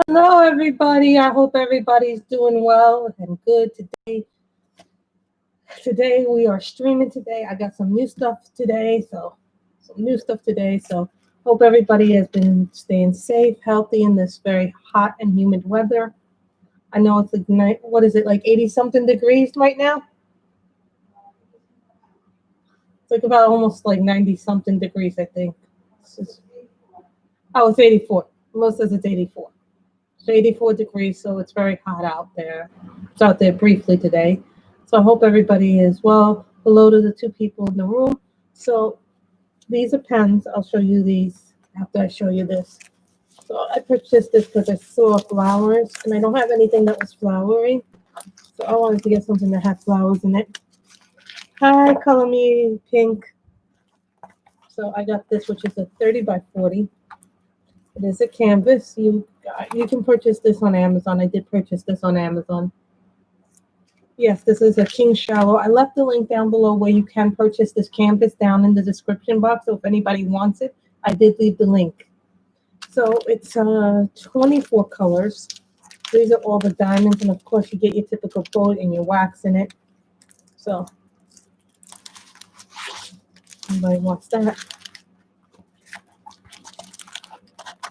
Hello, everybody. I hope everybody's doing well and good today. Today we are streaming today. I got some new stuff today, so hope everybody has been staying safe, healthy in this very hot and humid weather. I know it's like what is it, like 80 something degrees right now? It's like about almost like 90 something degrees, I think. Oh, it's 84. Most says it's 84. 84 degrees, so it's very hot out there. It's out there briefly today. So I hope everybody is well. Hello to the two people in the room. So these are pens. I'll show you these after I show you this. So I purchased this because I saw flowers, and I don't have anything that was flowery. So I wanted to get something that had flowers in it. Hi, Color Me Pink. So I got this, which is a 30 by 40. It is a canvas. You can purchase this on Amazon. I did purchase this on Amazon. Yes, this is a King Shallow. I left the link down below where you can purchase this canvas down in the description box. So if anybody wants it, I did leave the link. So it's 24 colors. These are all the diamonds, and of course you get your typical gold and your wax in it. So anybody wants that?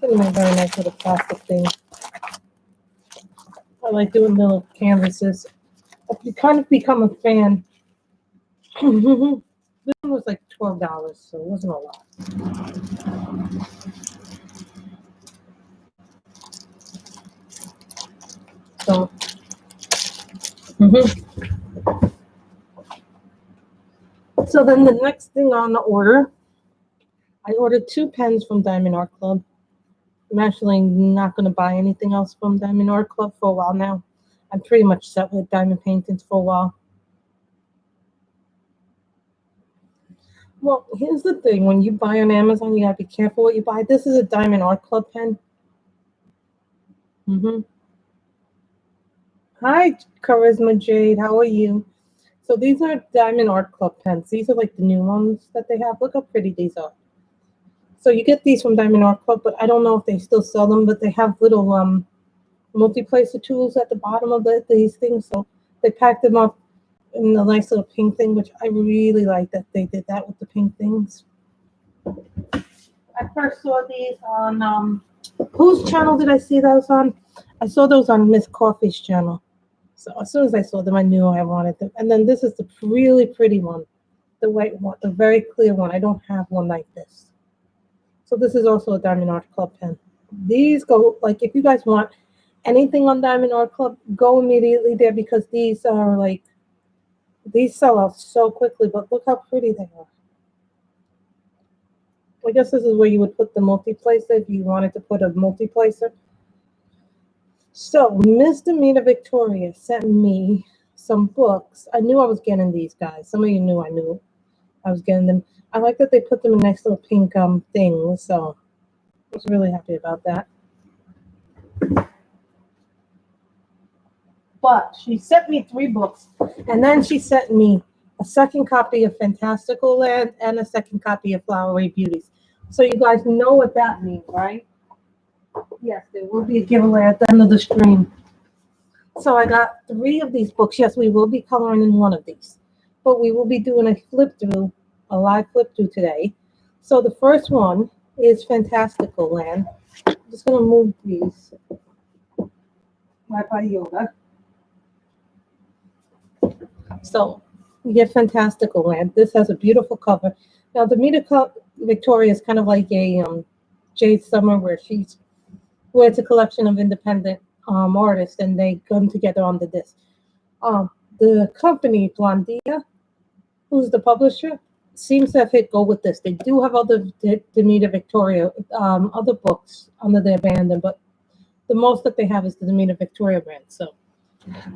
Getting a very nice little plastic thing. I like doing little canvases. You kind of become a fan. This one was like $12, so it wasn't a lot. So, so then the next thing on the order, I ordered 2 pens from Diamond Art Club. I'm actually not going to buy anything else from Diamond Art Club for a while now. I'm pretty much set with diamond paintings for a while. Well, here's the thing. When you buy on Amazon, you got to be careful what you buy. This is a Diamond Art Club pen. Hi, Charisma Jade. How are you? So these are Diamond Art Club pens. These are like the new ones that they have. Look how pretty these are. So you get these from Diamond Art Club, but I don't know if they still sell them, but they have little multi-placer tools at the bottom of these things. So they packed them up in a nice little pink thing, which I really like that they did that with the pink things. I first saw these on, whose channel did I see those on? I saw those on Miss Coffee's channel. So as soon as I saw them, I knew I wanted them. And then this is the really pretty one, the white one, the very clear one. I don't have one like this. So this is also a Diamond Art Club pen. These go, like, if you guys want anything on Diamond Art Club, go immediately there because these are like, these sell out so quickly, but look how pretty they are. I guess this is where you would put the multi-placer if you wanted to put a multi-placer. So Miss Damita Victoria sent me some books. I knew I was getting these guys. Some of you knew I was getting them. I like that they put them in nice little pink things, so I was really happy about that. But she sent me 3 books, and then she sent me a second copy of Fantastcalland and a second copy of Flowery Beauties. So you guys know what that means, right? Yes, there will be a giveaway at the end of the stream. So I got 3 of these books. Yes, we will be coloring in one of these, but we will be doing a flip through, a live flip through today. So the first one is Fantastcalland. I'm just going to move these. Bye-bye yoga. So you get Fantastcalland. This has a beautiful cover. Now Damita Victoria is kind of like a Jade Summer, where it's a collection of independent artists, and they come together on the disc. The company Blondia, who's the publisher, seems to have go with this. They do have other Damita Victoria other books under their brand, but the most that they have is the Damita Victoria brand. So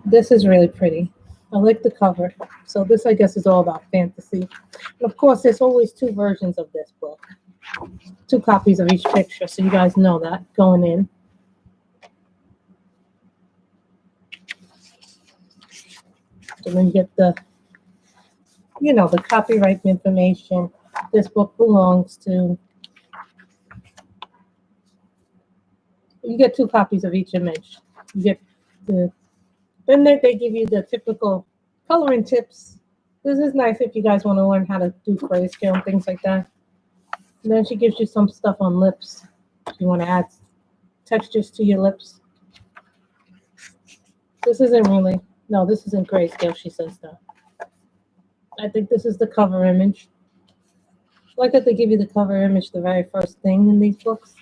this is really pretty. I like the cover. So this, I guess, is all about fantasy. And of course, there's always 2 versions of this book. 2 copies of each picture, so you guys know that going in. So then you get the, the copyright information. This book belongs to You get 2 copies of each image. You get the then they give you the typical coloring tips. This is nice if you guys want to learn how to do grayscale and things like that. And then she gives you some stuff on lips. If you want to add textures to your lips. This isn't really, no, this isn't grayscale, she says though. I think this is the cover image. I like that they give you the cover image the very first thing in these books.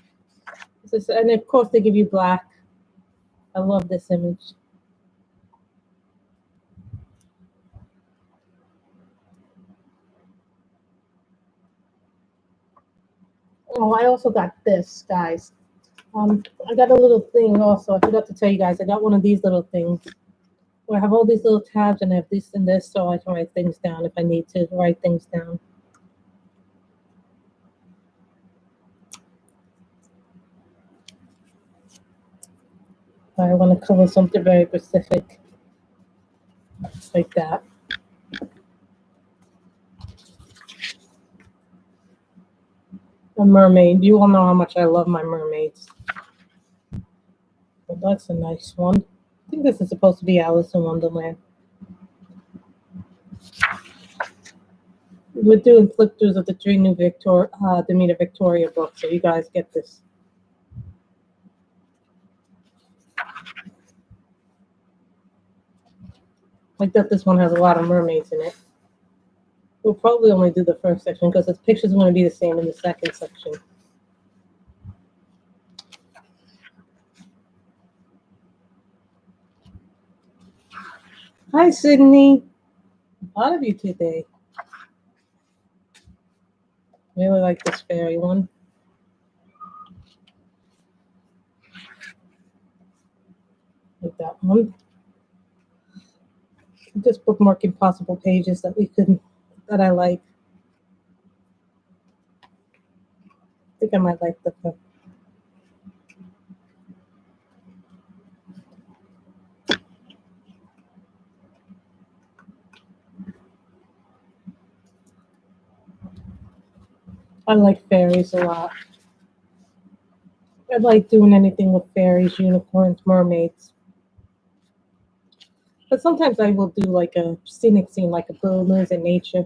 And of course they give you black. I love this image. Oh, I also got this, guys. I got a little thing also. I forgot to tell you guys. I got one of these little things where I have all these little tabs and I have this and this, so I can write things down if I need to write things down. I want to cover something very specific, like that. A mermaid. You all know how much I love my mermaids. But that's a nice one. I think this is supposed to be Alice in Wonderland. We're doing flip throughs of the 3 new Damita Victoria books, so you guys get this. Like that this one has a lot of mermaids in it. We'll probably only do the first section because the pictures are going to be the same in the second section. Hi, Sydney. A lot of you today. Really like this fairy one. Like that one. Just bookmarking possible pages that I like. I think I might like the I like fairies a lot. I like doing anything with fairies, unicorns, mermaids. But sometimes I will do like a scenic scene, like a wilderness in nature.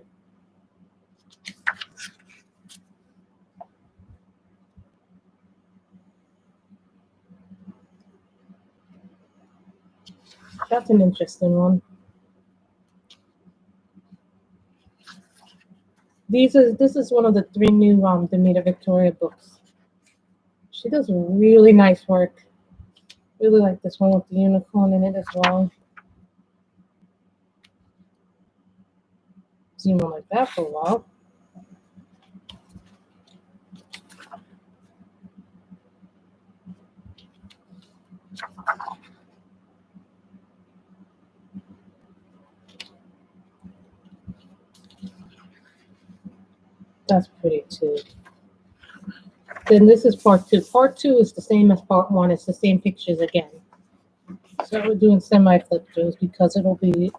That's an interesting one. This is one of the 3 new Damita Victoria books. She does really nice work. Really like this one with the unicorn in it as well. Zoom on like that for a while. That's pretty too. Then this is part 2. Part 2 is the same as part 1. It's the same pictures again. So we're doing semi-flip throughs because it'll be...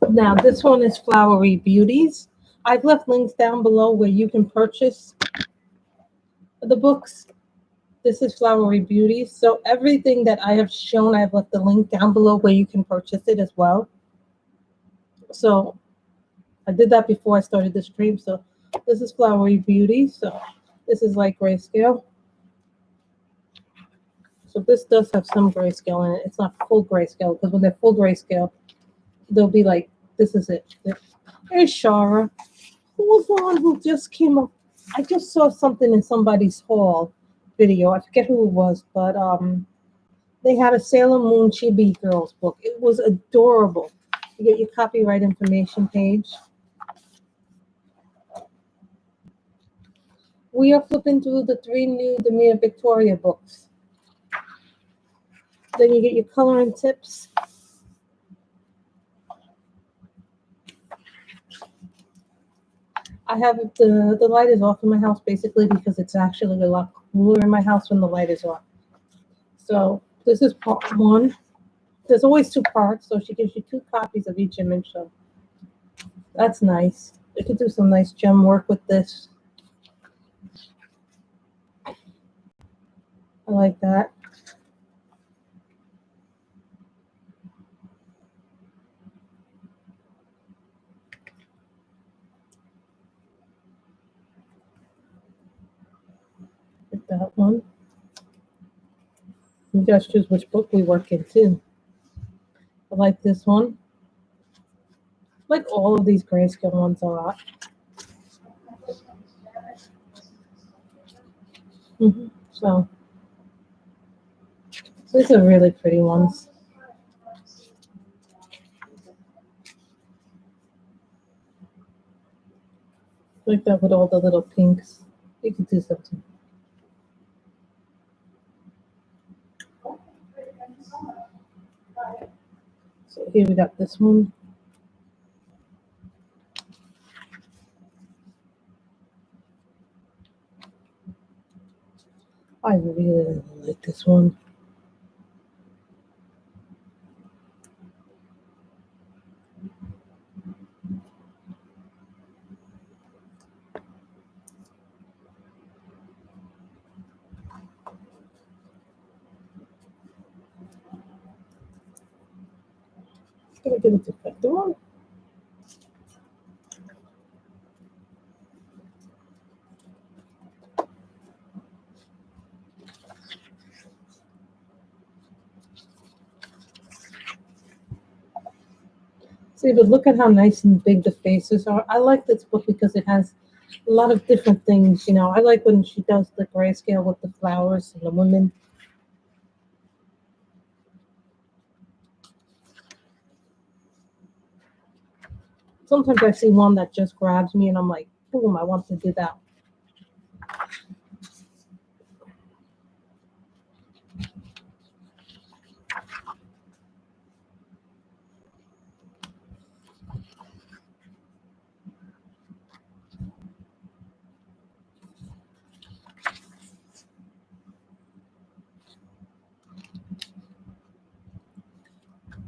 Now this one is Flowery Beauties. I've left links down below where you can purchase the books. This is Flowery Beauties. So everything that I have shown, I've left the link down below where you can purchase it as well. So I did that before I started the stream. So this is Flowery Beauty. So this is like grayscale. So this does have some grayscale in it. It's not full grayscale because when they're full grayscale, they'll be like, this is it. There's Shara. Who was the one who just came up? I just saw something in somebody's haul video. I forget who it was, but they had a Sailor Moon Chibi Girls book. It was adorable. You get your copyright information page. We are flipping through the 3 new Damita Victoria books. Then you get your coloring tips. I have the light is off in my house basically because it's actually a lot cooler in my house when the light is off. So this is part 1. There's always 2 parts, so she gives you 2 copies of each image. So that's nice. You could do some nice gem work with this. I like that. Like that one. You guys choose which book we work in too. I like this one. I like all of these grayscale ones a lot. So these are really pretty ones. Like that with all the little pinks. You could do something. So here we got this one. I really like this one. Gonna give it to the one. See, but look at how nice and big the faces are. I like this book because it has a lot of different things. You know, I like when she does the grayscale with the flowers and the women. Sometimes I see one that just grabs me and I'm like, boom, I want to do that.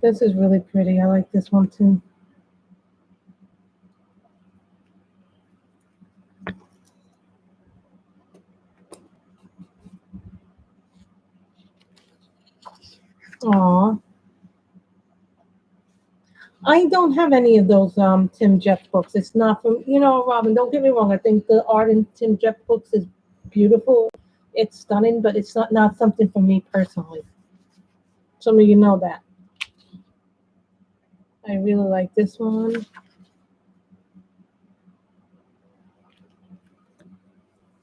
This is really pretty. I like this one too. Aw. I don't have any of those Tim Jeff books. It's not from, you know, Robin, don't get me wrong. I think the art in Tim Jeff books is beautiful. It's stunning, but it's not something for me personally. Some of you know that. I really like this one.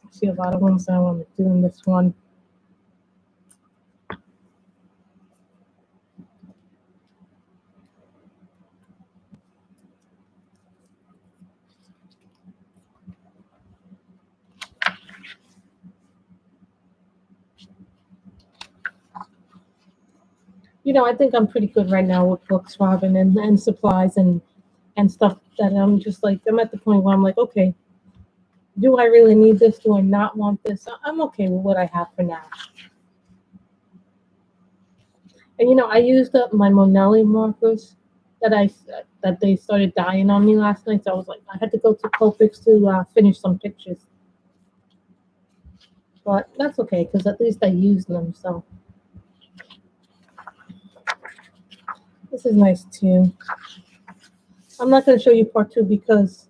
I see a lot of ones I want to do in this one. You know, I think I'm pretty good right now with books, Robin, and supplies and stuff that I'm just like, I'm at the point where I'm like, okay, do I really need this? Do I not want this? I'm okay with what I have for now. And you know, I used up my Monelli markers that that they started dying on me last night. So I was like, I had to go to Copics to finish some pictures. But that's okay because at least I used them. So this is nice too. I'm not going to show you part two because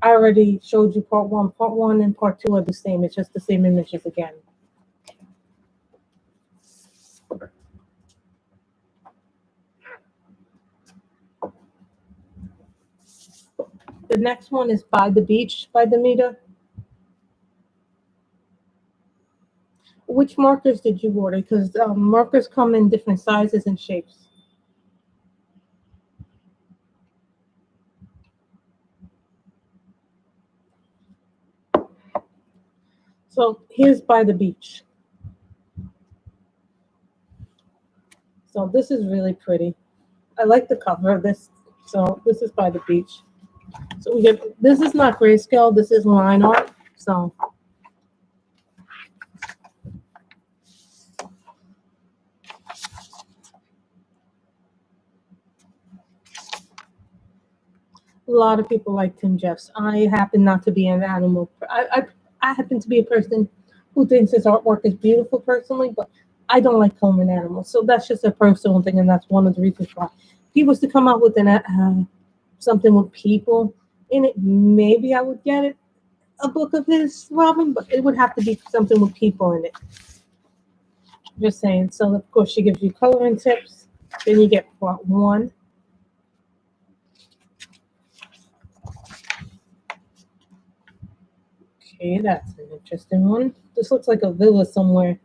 I already showed you part one. Part one and part two are the same. It's just the same images again. The next one is By the Beach by Damita. Which markers did you order? Because markers come in different sizes and shapes. So here's By the Beach. So this is really pretty. I like the cover of this. So this is By the Beach. So we get, this is not grayscale, this is line art. So A lot of people like Tim Jeffs. I happen not to be an animal. I happen to be a person who thinks his artwork is beautiful personally, but I don't like coloring animals. So that's just a personal thing, and that's one of the reasons why. If he was to come out with something with people in it, maybe I would get it. A book of his, Robin, but it would have to be something with people in it. Just saying. So of course she gives you coloring tips. Then you get part one. Okay, that's an interesting one. This looks like a villa somewhere.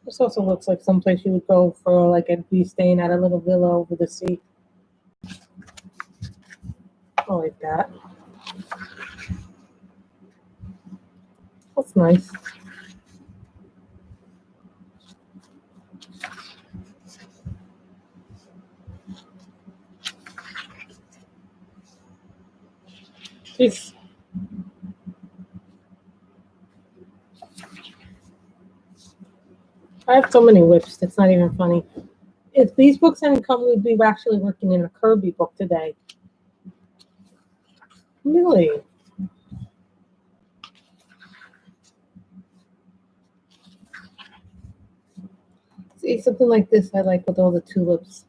This also looks like someplace you would go for like and be staying at a little villa over the sea. I like that. That's nice. It's, I have so many whips. It's not even funny. If these books hadn't come, we'd be actually working in a Kirby book today. Really? See, something like this I like with all the tulips.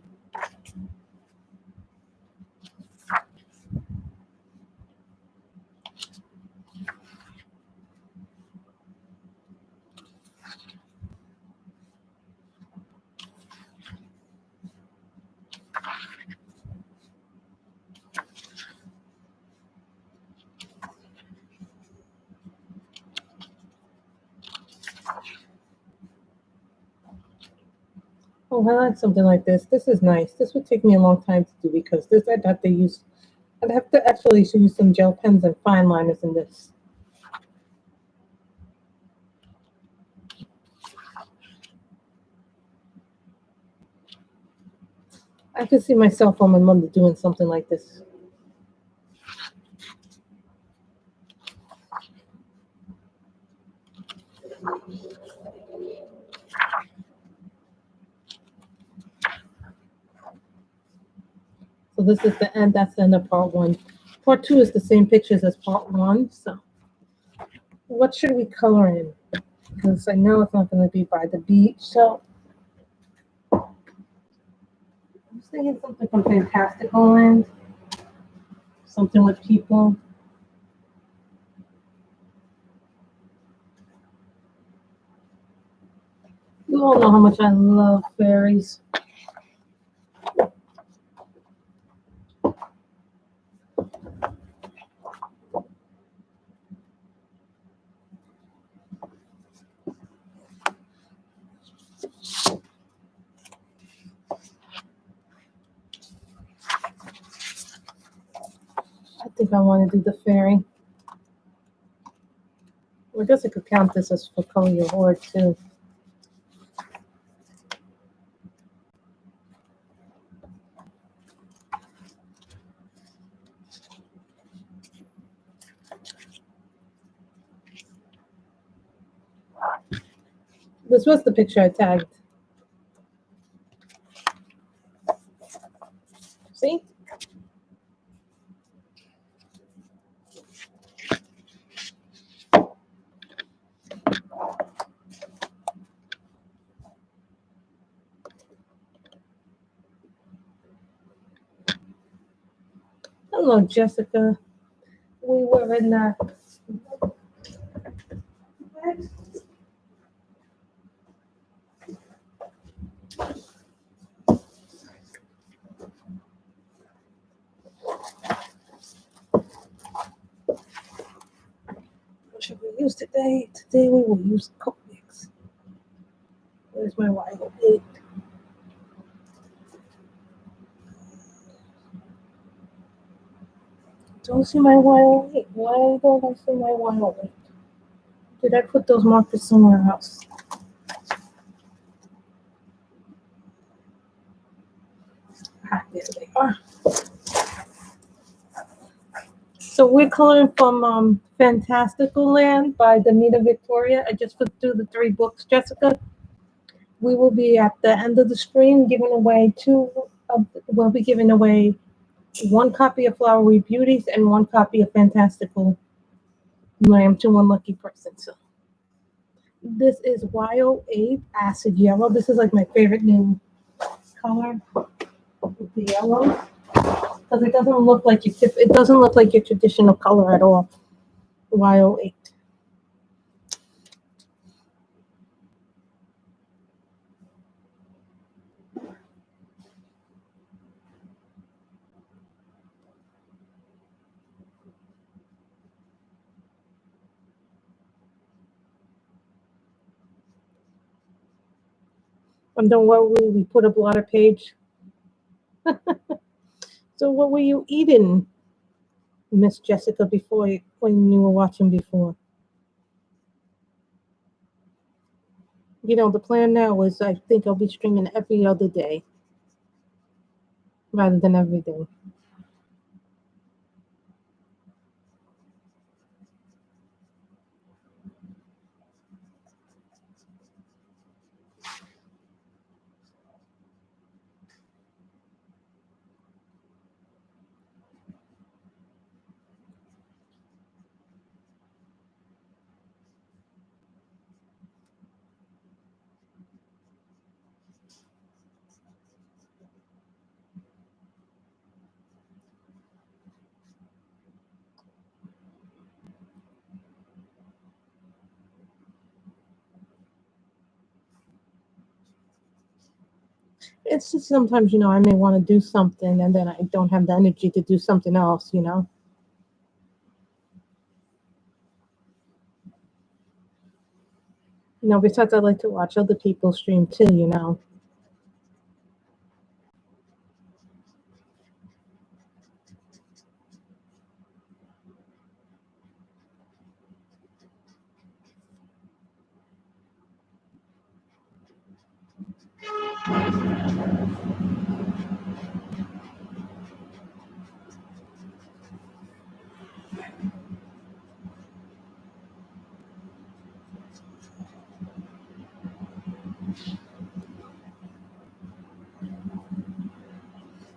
Oh, I like something like this. This is nice. This would take me a long time to do because this I'd have to actually use some gel pens and fine liners in this. I could see myself on my mother doing something like this. So this is the end. That's the end of part one. Part two is the same pictures as part one. So what should we color in? Because I know it's not going to be by the beach. So I'm thinking something from Fantastcalland. Something with people. You all know how much I love fairies. I think I want to do the fairy. Well, I guess I could count this as for color your board too. This was the picture I tagged. See? Hello, Jessica. We were in that. What should we use today? Today we will use coat mix. Where's my YO8? Don't see my YO8. Why don't I see my YO8? Did I put those markers somewhere else? Ah, there they are. So we're coloring from Fantastical Land by Damita Victoria. I just put through the 3 books, Jessica. we will be at the end of the stream giving away we'll be giving away one copy of Flowery Beauties and one copy of Fantastical Lamb to one lucky person. So this is YO8 Acid Yellow. This is like my favorite new color, the yellow, because it doesn't look like your traditional color at all. YO8. And don't worry, we put a blotter page. So what were you eating, Miss Jessica, when you were watching before? The plan now is I think I'll be streaming every other day rather than every day. It's just sometimes, I may want to do something and then I don't have the energy to do something else. Besides I like to watch other people stream too.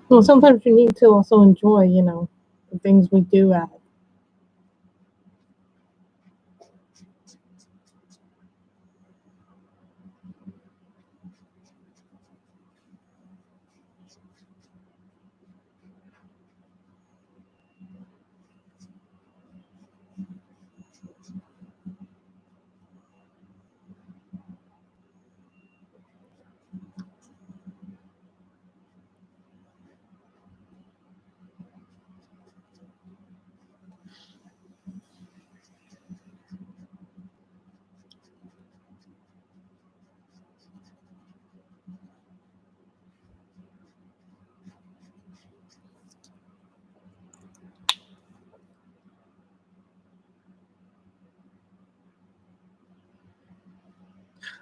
Well, sometimes you need to also enjoy, the things we do at.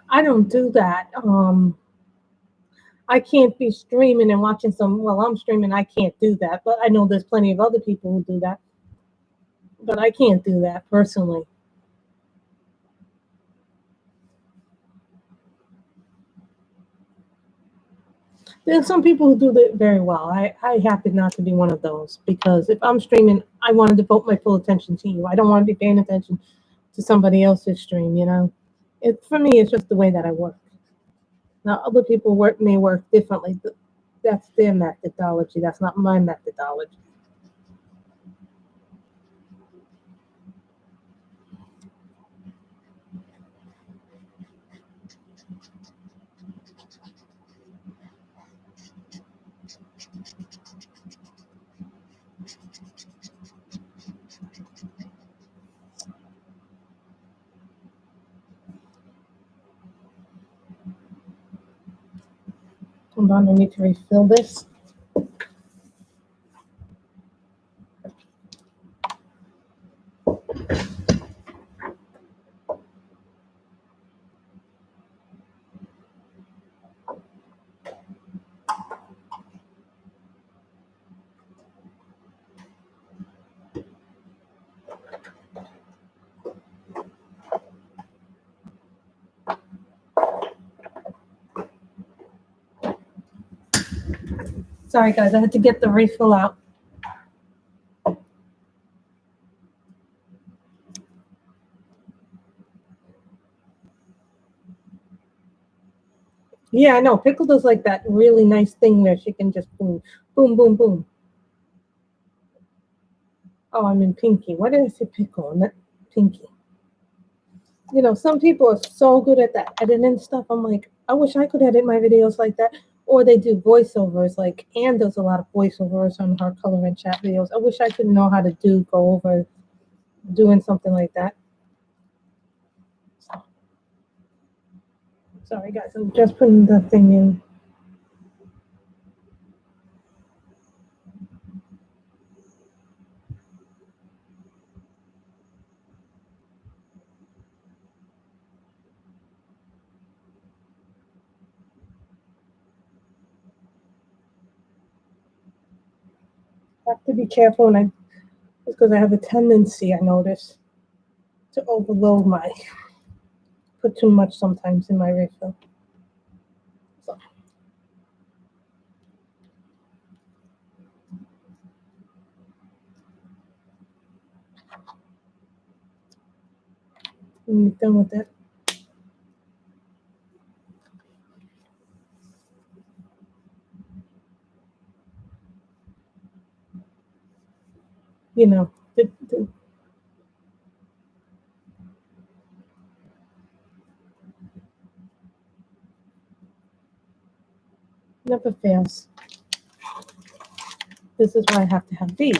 I don't do that. I can't be streaming and watching while I'm streaming. I can't do that. But I know there's plenty of other people who do that. But I can't do that personally. There's some people who do that very well. I happen not to be one of those because if I'm streaming, I want to devote my full attention to you. I don't want to be paying attention to somebody else's stream. For me, it's just the way that I work. Now, other people may work differently. That's their methodology. That's not my methodology. Hold on, I need to refill this. Sorry, guys, I had to get the refill out. Yeah, I know. Pickle does like that really nice thing where she can just boom, boom, boom, boom. Oh, I'm in Pinky. Why did I say Pickle? I'm not Pinky. You know, some people are so good at that editing stuff. I'm like, I wish I could edit my videos like that. Or they do voiceovers. Like Anne does a lot of voiceovers on her color and chat videos. I wish I could know how to go over doing something like that. Sorry, guys. I'm just putting the thing in. I have to be careful when because I have a tendency, I notice, to overload put too much sometimes in my refill. So. When you're done with it. You know, never fails. This is why I have to have these.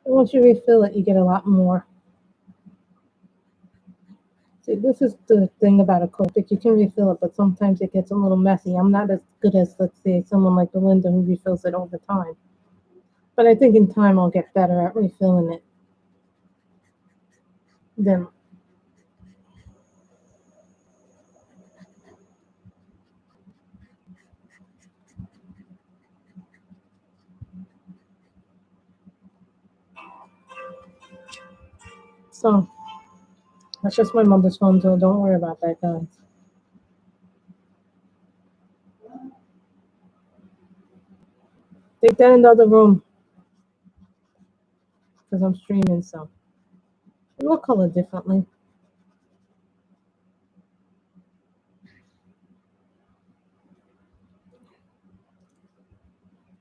Once you refill it, you get a lot more. See, this is the thing about a Copic. You can refill it, but sometimes it gets a little messy. I'm not as good as, let's say, someone like Belinda who refills it all the time. But I think in time I'll get better at refilling it. Then. So, that's just my mother's phone, so don't worry about that, guys. Take that in the other room. Because I'm streaming, so. We'll color differently.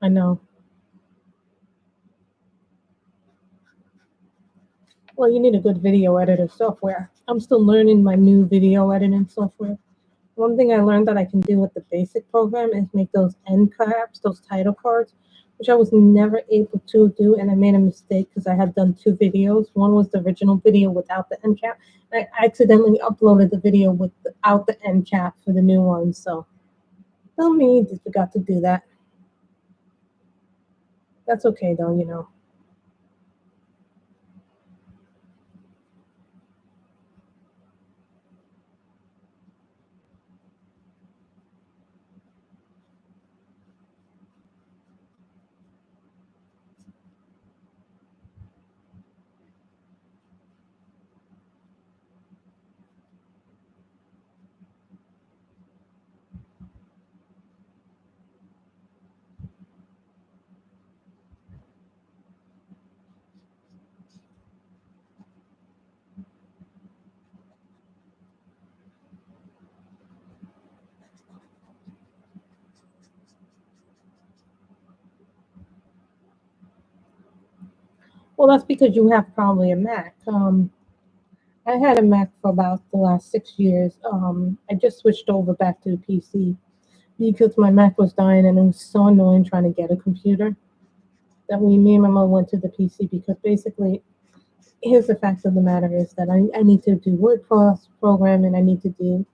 I know. Well, you need a good video editor software. I'm still learning my new video editing software. One thing I learned that I can do with the basic program is make those end caps, those title cards, which I was never able to do, and I made a mistake because I had done 2 videos. One was the original video without the end cap. I accidentally uploaded the video without the end cap for the new one, so tell me I forgot to do that. That's okay though, you know. Well, that's because you have probably a Mac. I had a Mac for about the last 6 years. I just switched over back to the PC because my Mac was dying and it was so annoying trying to get a computer that me and my mom went to the PC because basically here's the facts of the matter is that I need to do word programming. I need to do,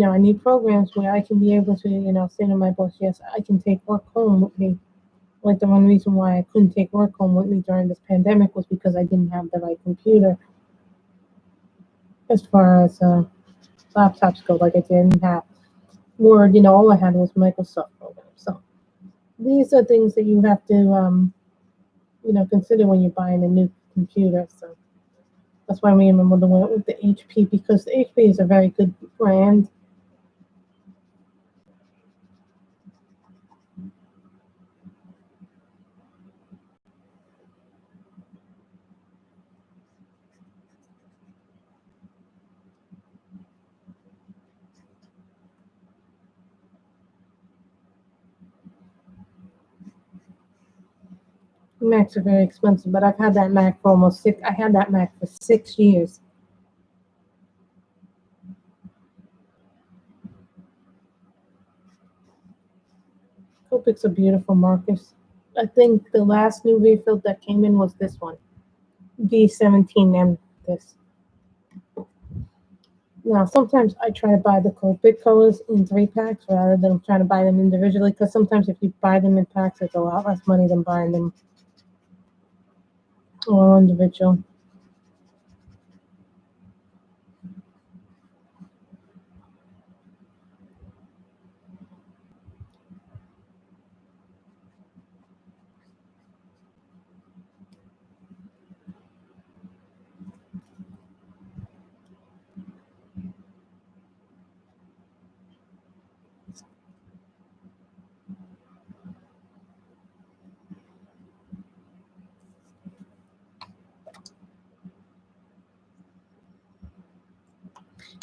I need programs where I can be able to, say to my boss, yes, I can take work home with me. Like the one reason why I couldn't take work home with me during this pandemic was because I didn't have the right computer as far as laptops go. Like I didn't have Word, all I had was Microsoft programs. So these are things that you have to, consider when you're buying a new computer. So that's why me and my mother went with the HP because the HP is a very good brand. Macs are very expensive, but I've had that Mac for almost six. I had that Mac for 6 years. Copics are beautiful markers. I think the last new refill that came in was this one, B17M. This. Now, sometimes I try to buy the Copic colors in 3 packs rather than trying to buy them individually because sometimes if you buy them in packs, it's a lot less money than buying them all individual.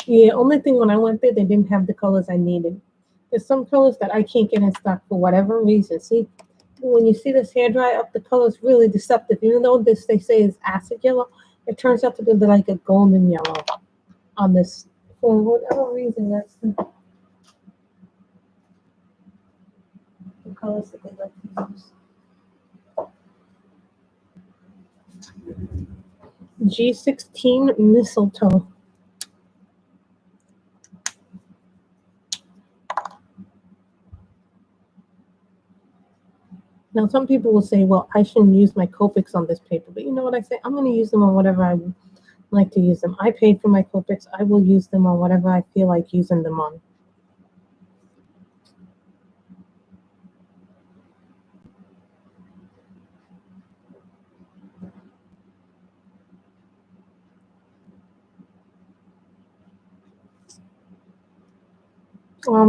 Yeah, only thing when I went there, they didn't have the colors I needed. There's some colors that I can't get in stock for whatever reason. See, when you see this hair dry up, the color is really deceptive. Even though this they say is acid yellow, it turns out to be like a golden yellow on this. For whatever reason, that's the colors that they like to use. G16 mistletoe. Now, some people will say, well, I shouldn't use my Copics on this paper. But you know what I say? I'm going to use them on whatever I like to use them. I paid for my Copics. I will use them on whatever I feel like using them on.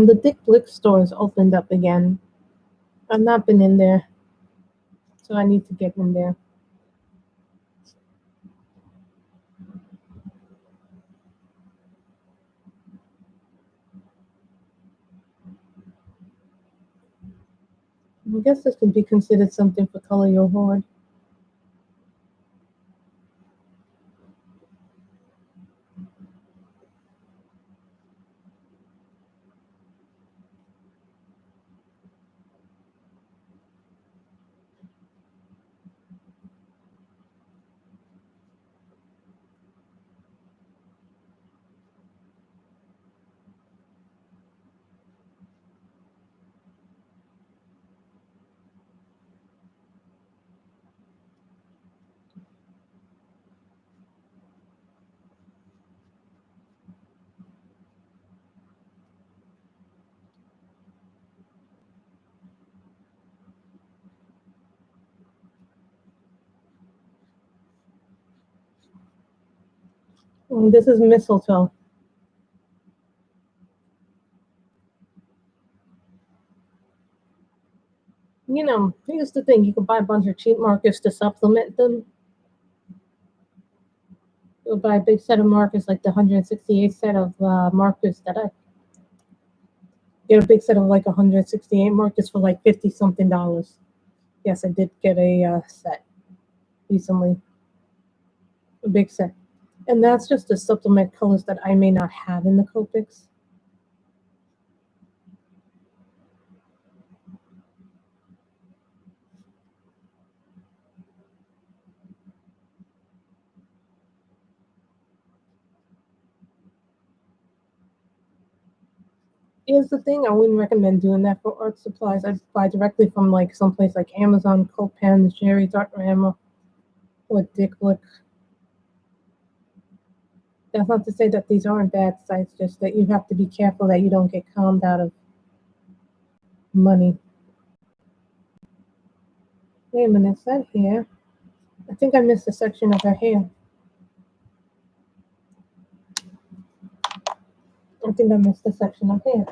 The Dick Blick store is opened up again. I've not been in there, so I need to get in there. I guess this could be considered something for Color Your Hoard. This is mistletoe. Here's the thing. You can buy a bunch of cheap markers to supplement them. You'll buy a big set of markers like the 168 set of markers that I get a big set of like 168 markers for like 50 something dollars. Yes, I did get a set recently, a big set. And that's just to supplement colors that I may not have in the Copics. Here's the thing, I wouldn't recommend doing that for art supplies. I'd buy directly from like someplace like Amazon, Coat Pens, Jerry's Art Rama, or Dick Lick. That's not to say that these aren't bad sites, just that you have to be careful that you don't get conned out of money. Wait a minute, is that hair? I think I missed a section of her hair. I think I missed a section of hair.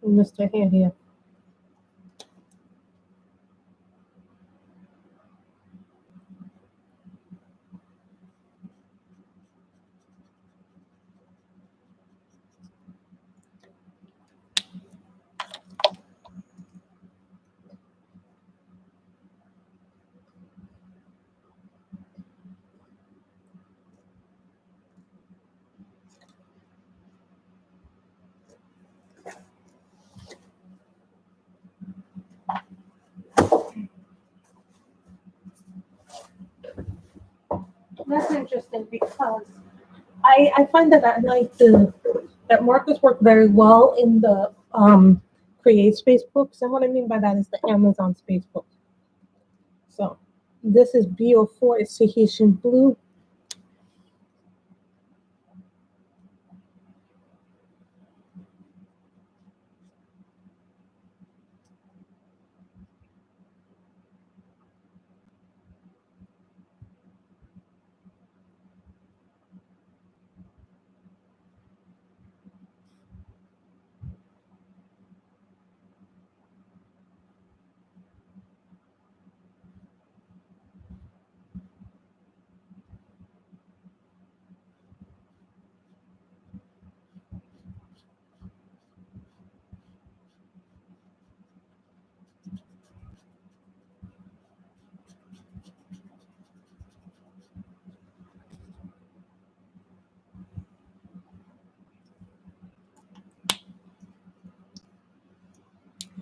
I missed her hair here. That's interesting because I find that I like that markers work very well in the Create Space books, and what I mean by that is the Amazon Space books. So this is BO4, it's Tahitian blue.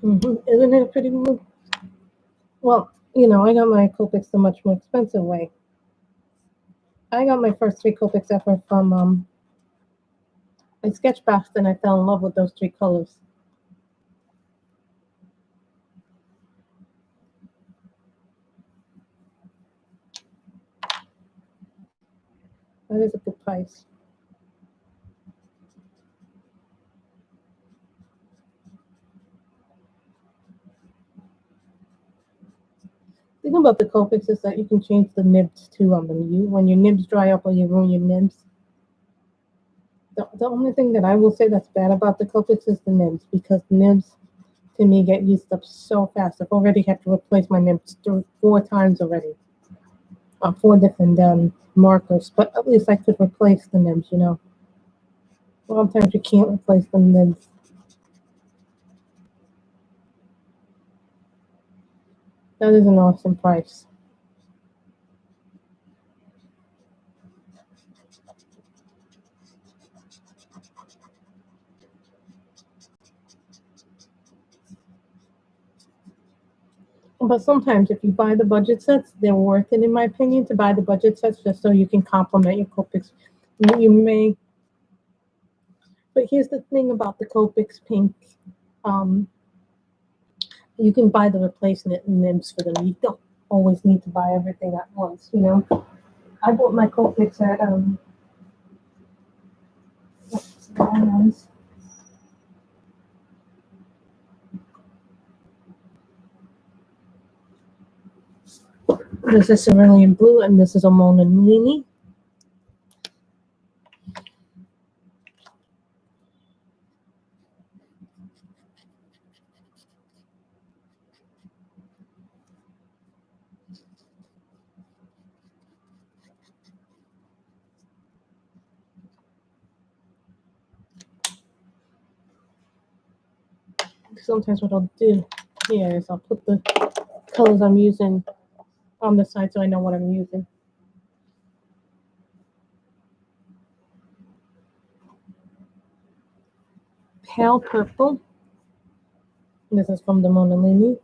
Isn't it a pretty blue? Well, I got my Copics the much more expensive way. I got my first three Copics ever from I Sketchbox, and I fell in love with those three colors. That is a good price. The thing about the Copics is that you can change the nibs too on them. When your nibs dry up or you ruin your nibs. The only thing that I will say that's bad about the Copics is the nibs, because the nibs to me get used up so fast. I've already had to replace my nibs 4 times already on 4 different markers, but at least I could replace the nibs. A lot of times you can't replace the nibs. That is an awesome price. But sometimes if you buy the budget sets, they're worth it in my opinion to buy the budget sets just so you can complement your Copics. You may, but here's the thing about the Copics pink. Um, you can buy the replacement nibs for them. You don't always need to buy everything at once. I bought my Copics at this is cerulean blue, and this is a Mona Lini. Sometimes what I'll do here is I'll put the colors I'm using on the side so I know what I'm using. pale purple. This is from the Mona Lisa.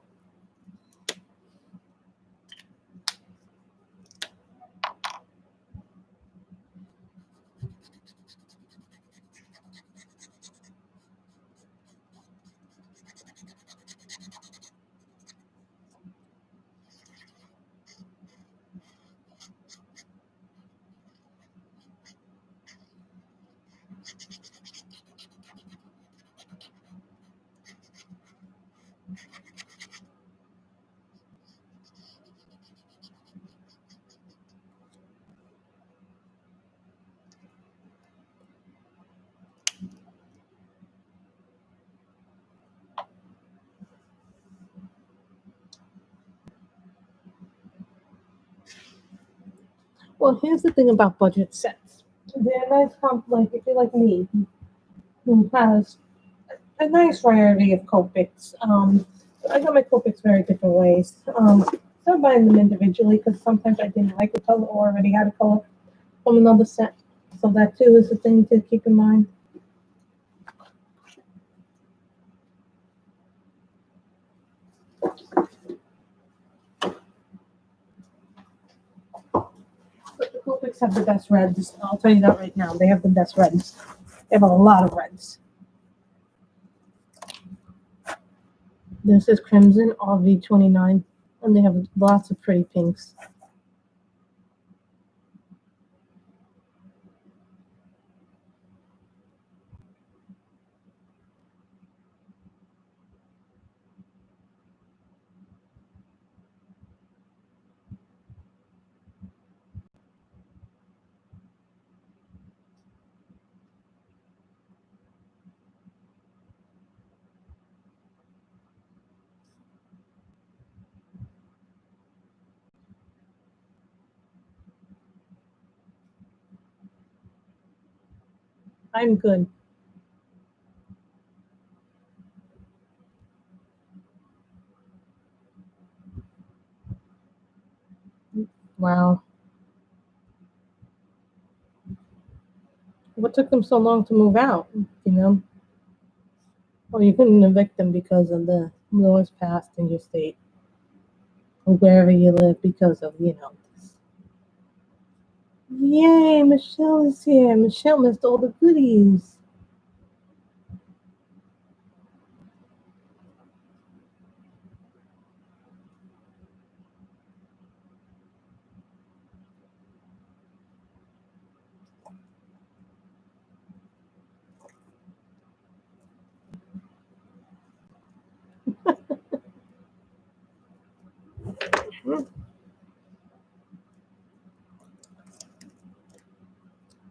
Well, here's the thing about budget sets. They're nice, like if you're like me, who has a nice variety of Copics. I got my Copics very different ways. So I'm buying them individually because sometimes I didn't like a color or already had a color from another set. So that too is a thing to keep in mind. But the Copics have the best reds. I'll tell you that right now. They have the best reds. They have a lot of reds. This is Crimson RV29, and they have lots of pretty pinks. I'm good. Wow. What took them so long to move out? You know? Well, you couldn't evict them because of the laws passed in your state or wherever you live because of, this. Yay, Michelle is here. Michelle missed all the goodies.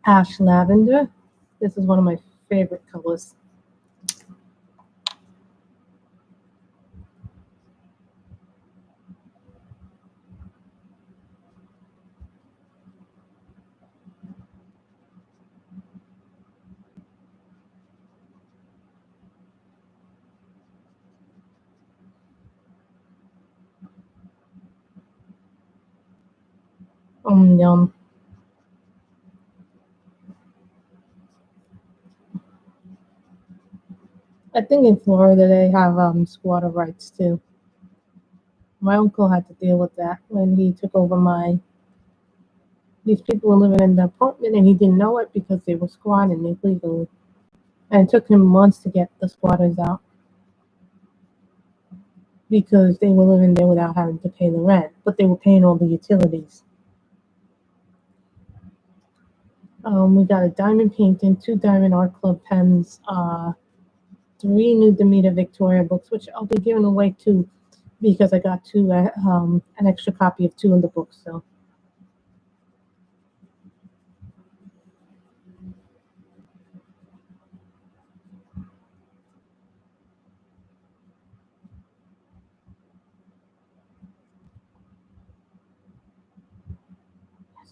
Ash lavender. This is one of my favorite colors. Yum. I think in Florida they have squatter rights too. My uncle had to deal with that when he took over my. These people were living in the apartment and he didn't know it because they were squatting illegally. And it took him months to get the squatters out because they were living there without having to pay the rent, but they were paying all the utilities. We got a diamond painting, 2 diamond art club pens, 3 new Damita Victoria books, which I'll be giving away too because I got an extra copy of 2 of the books.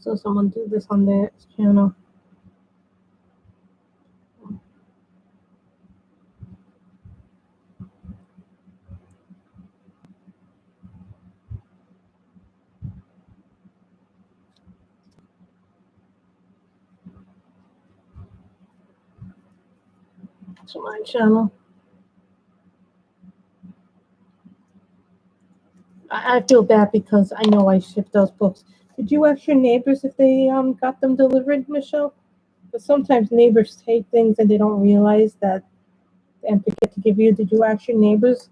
So someone do this on their channel. to my channel. I feel bad because I know I shipped those books. Did you ask your neighbors if they got them delivered, Michelle? But sometimes neighbors take things and they don't realize that and forget to give you. Did you ask your neighbors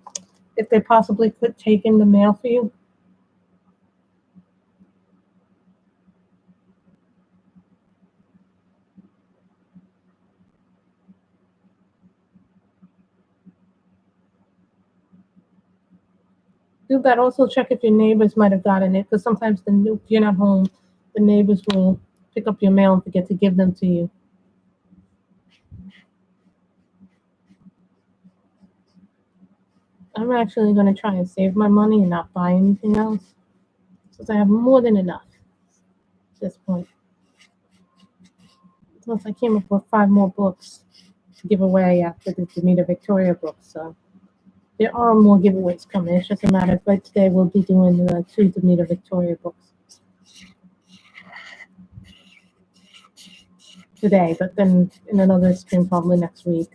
if they possibly could take in the mail for you? Do that. Also check if your neighbors might have gotten it, because sometimes if you're not home, the neighbors will pick up your mail and forget to give them to you. I'm actually going to try and save my money and not buy anything else, because I have more than enough at this point. Plus, I came up with 5 more books to give away after the Damita Victoria book, so there are more giveaways coming. It's just a matter of right today we'll be doing the 2 Damita Victoria books today, but then in another stream probably next week.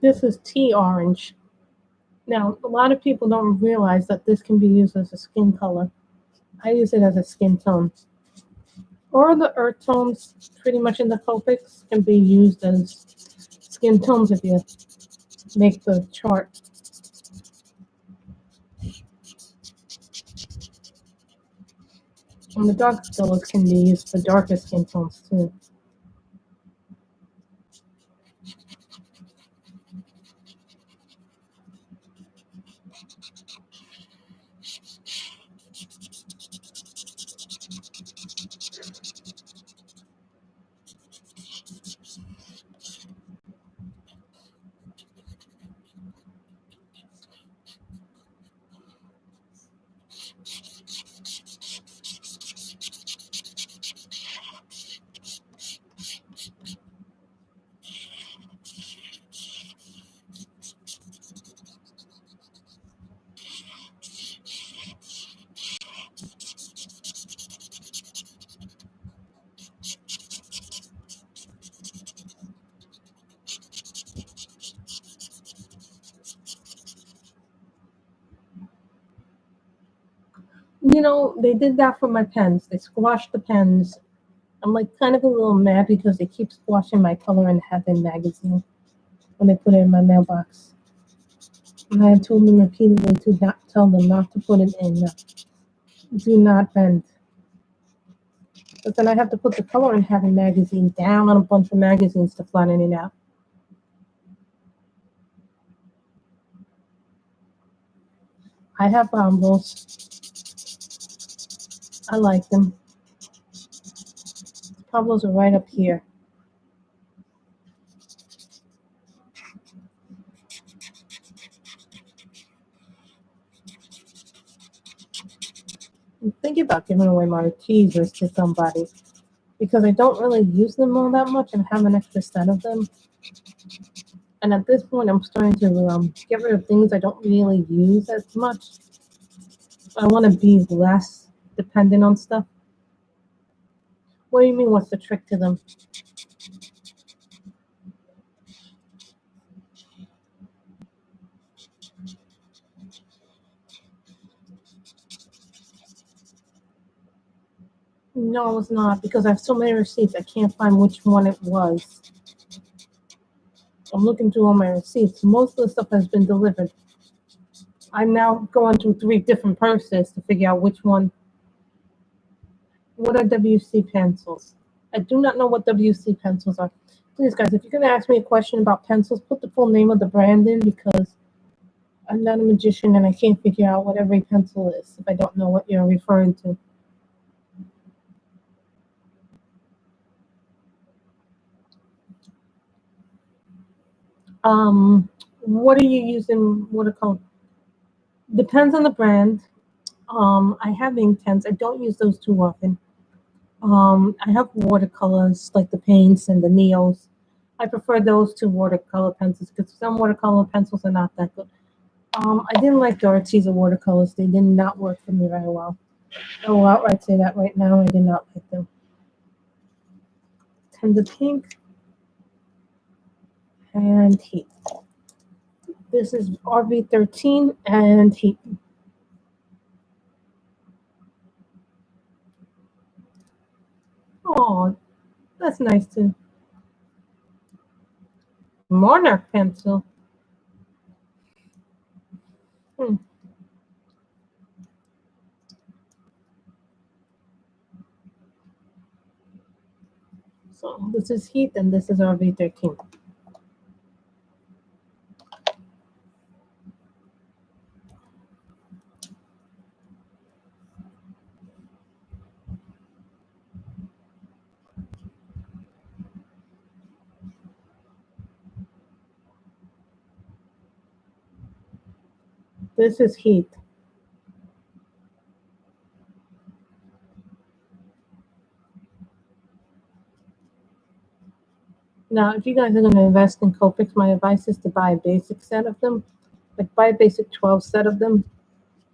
This is tea orange. Now, a lot of people don't realize that this can be used as a skin color. I use it as a skin tone. Or the earth tones, pretty much in the Copics, can be used as skin tones if you make the chart. And the dark colors can be used for darker skin tones too. You know, they did that for my pens. They squashed the pens. I'm like kind of a little mad because they keep squashing my Color in Heaven magazine when they put it in my mailbox. And I have told them repeatedly to not tell them not to put it in. Do not bend. But then I have to put the Color in Heaven magazine down on a bunch of magazines to flatten it out. I have bombs. I like them. The Pablos are right up here. I'm thinking about giving away my teasers to somebody because I don't really use them all that much and have an extra set of them. And at this point, I'm starting to get rid of things I don't really use as much. I want to be less dependent on stuff. What do you mean, what's the trick to them? No, it's not, because I have so many receipts, I can't find which one it was. I'm looking through all my receipts. Most of the stuff has been delivered. I'm now going through 3 different purses to figure out which one what are WC pencils? I do not know what WC pencils are. Please, guys, if you're going to ask me a question about pencils, put the full name of the brand in because I'm not a magician and I can't figure out what every pencil is if I don't know what you're referring to. What are you using watercolor? Depends on the brand. I have Inktense. I don't use those too often. I have watercolors like the paints and the neos. I prefer those to watercolor pencils because some watercolor pencils are not that good. I didn't like Dorothy's watercolors. They did not work for me very well. I will outright say that right now. I did not like them. Tender Pink and Heat. This is RV13 and Heat. Oh, that's nice too. Monarch pencil. Hmm. So this is Heat and this is RV13. This is Heat. Now, if you guys are going to invest in Copics, my advice is to buy a basic set of them. Like buy a basic 12 set of them.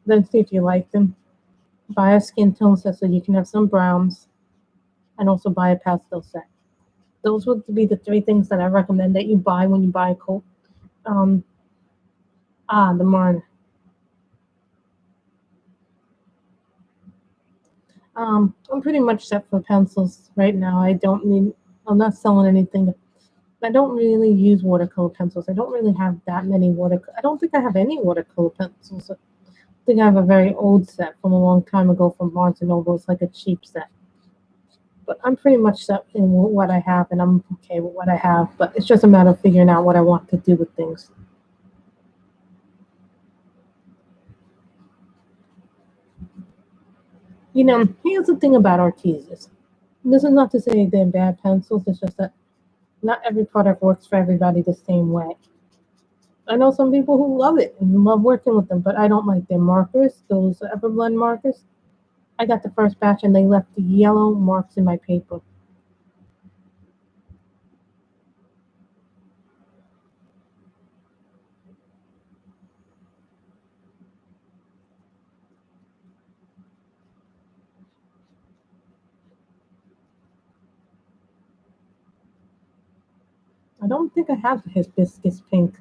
Then see if you like them. Buy a skin tone set so you can have some browns. And also buy a pastel set. Those would be the three things that I recommend that you buy when you buy a coat. Um, the Marn. I'm pretty much set for pencils right now. I'm not selling anything. I don't really use watercolor pencils. I don't really have that many I don't think I have any watercolor pencils. I think I have a very old set from a long time ago from Barnes& and Noble. It's like a cheap set. But I'm pretty much set in what I have, and I'm okay with what I have. But it's just a matter of figuring out what I want to do with things. Here's the thing about Artesis. This is not to say they're bad pencils. It's just that not every product works for everybody the same way. I know some people who love it and love working with them, but I don't like their markers, those Everblend markers. I got the first batch and they left the yellow marks in my paper. I don't think I have hibiscus pink.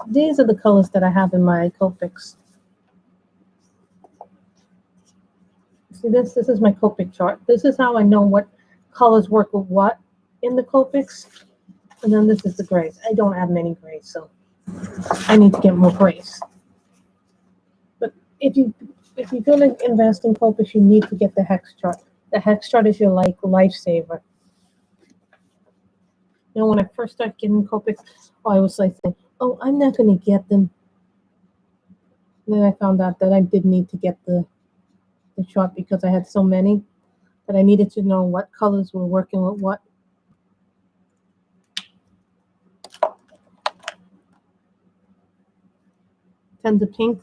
These are the colors that I have in my Copics. See this? This is my Copic chart. This is how I know what colors work with what in the Copics. And then this is the grays. I don't have many grays, so I need to get more grays. But if you're gonna invest in Copics, you need to get the hex chart. The hex chart is your lifesaver. When I first started getting Copics, I was like saying, "Oh, I'm not gonna get them." And then I found out that I did need to get the chart because I had so many that I needed to know what colors were working with what. Tender Pink.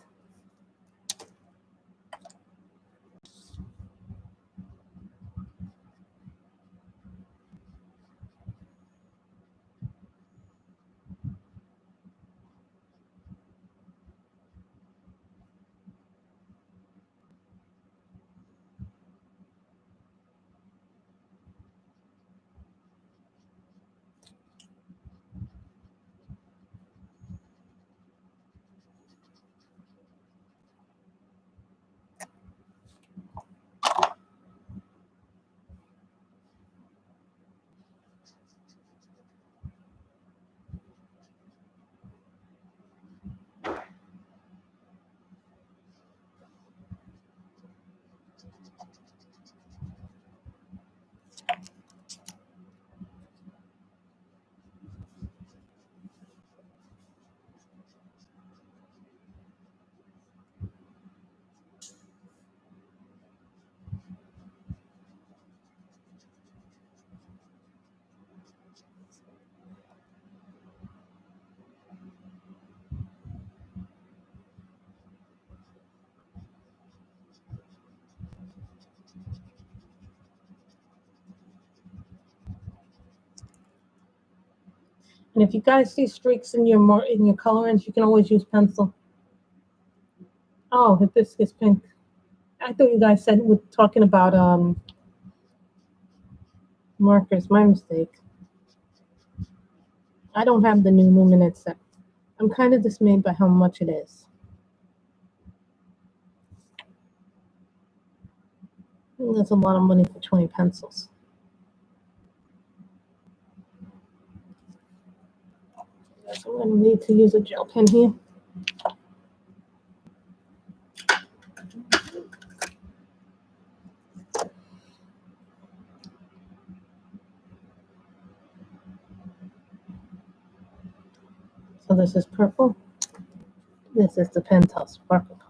And if you guys see streaks in your colorants, you can always use pencil. Oh, hibiscus pink. I thought you guys said we're talking about markers. My mistake. I don't have the new luminance set. I'm kind of dismayed by how much it is. That's a lot of money for 20 pencils. So I'm going to need to use a gel pen here. So this is purple. This is the Pentel Sparkle.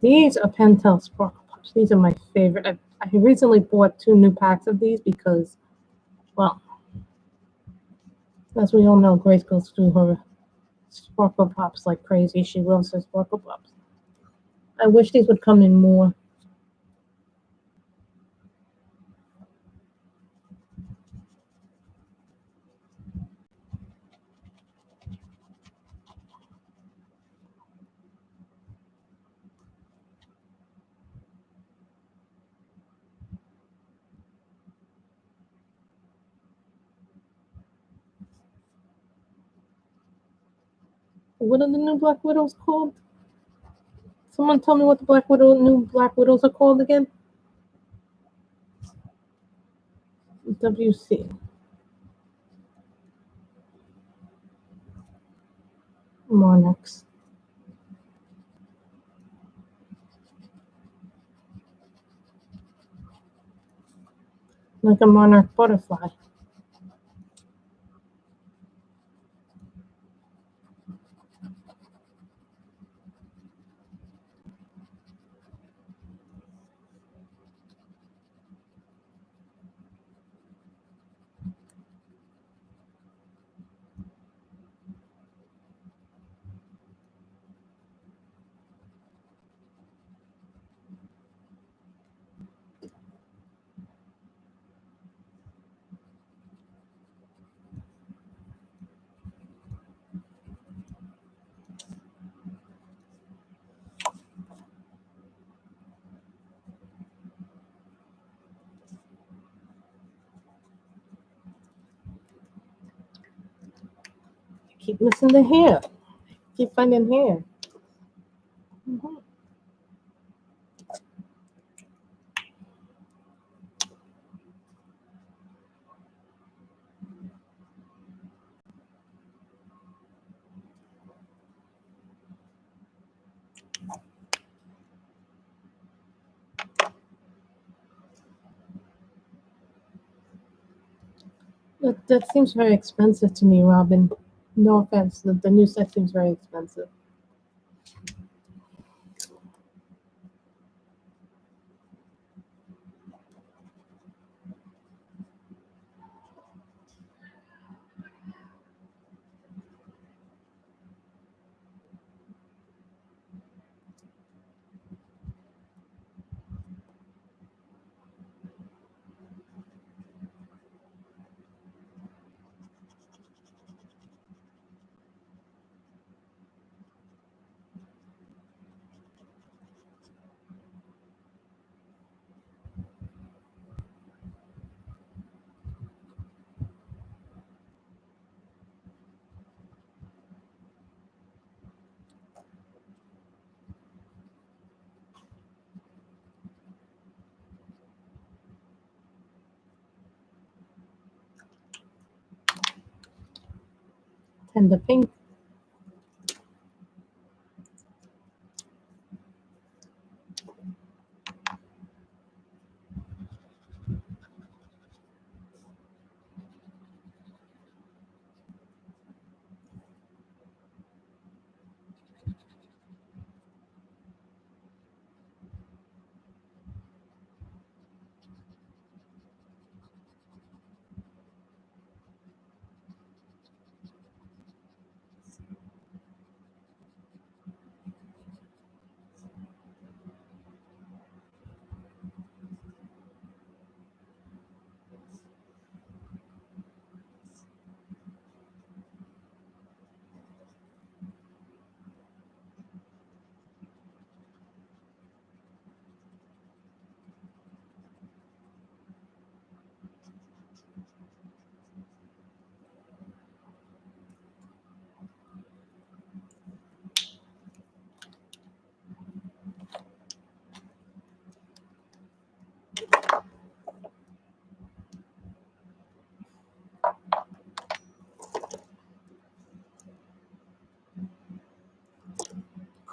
These are Pentel Sparkle Pops. These are my favorite. I recently bought 2 new packs of these because, well, as we all know, Grace goes through her Sparkle Pops like crazy. She loves her Sparkle Pops. I wish these would come in more. What are the new Black Widows called? Someone tell me what the new Black Widows are called again? WC. Monarchs. Like a monarch butterfly. Keep missing the hair. Keep finding hair. Mm-hmm. That seems very expensive to me, Robin. No offense, the new set seems very expensive. Tender pink.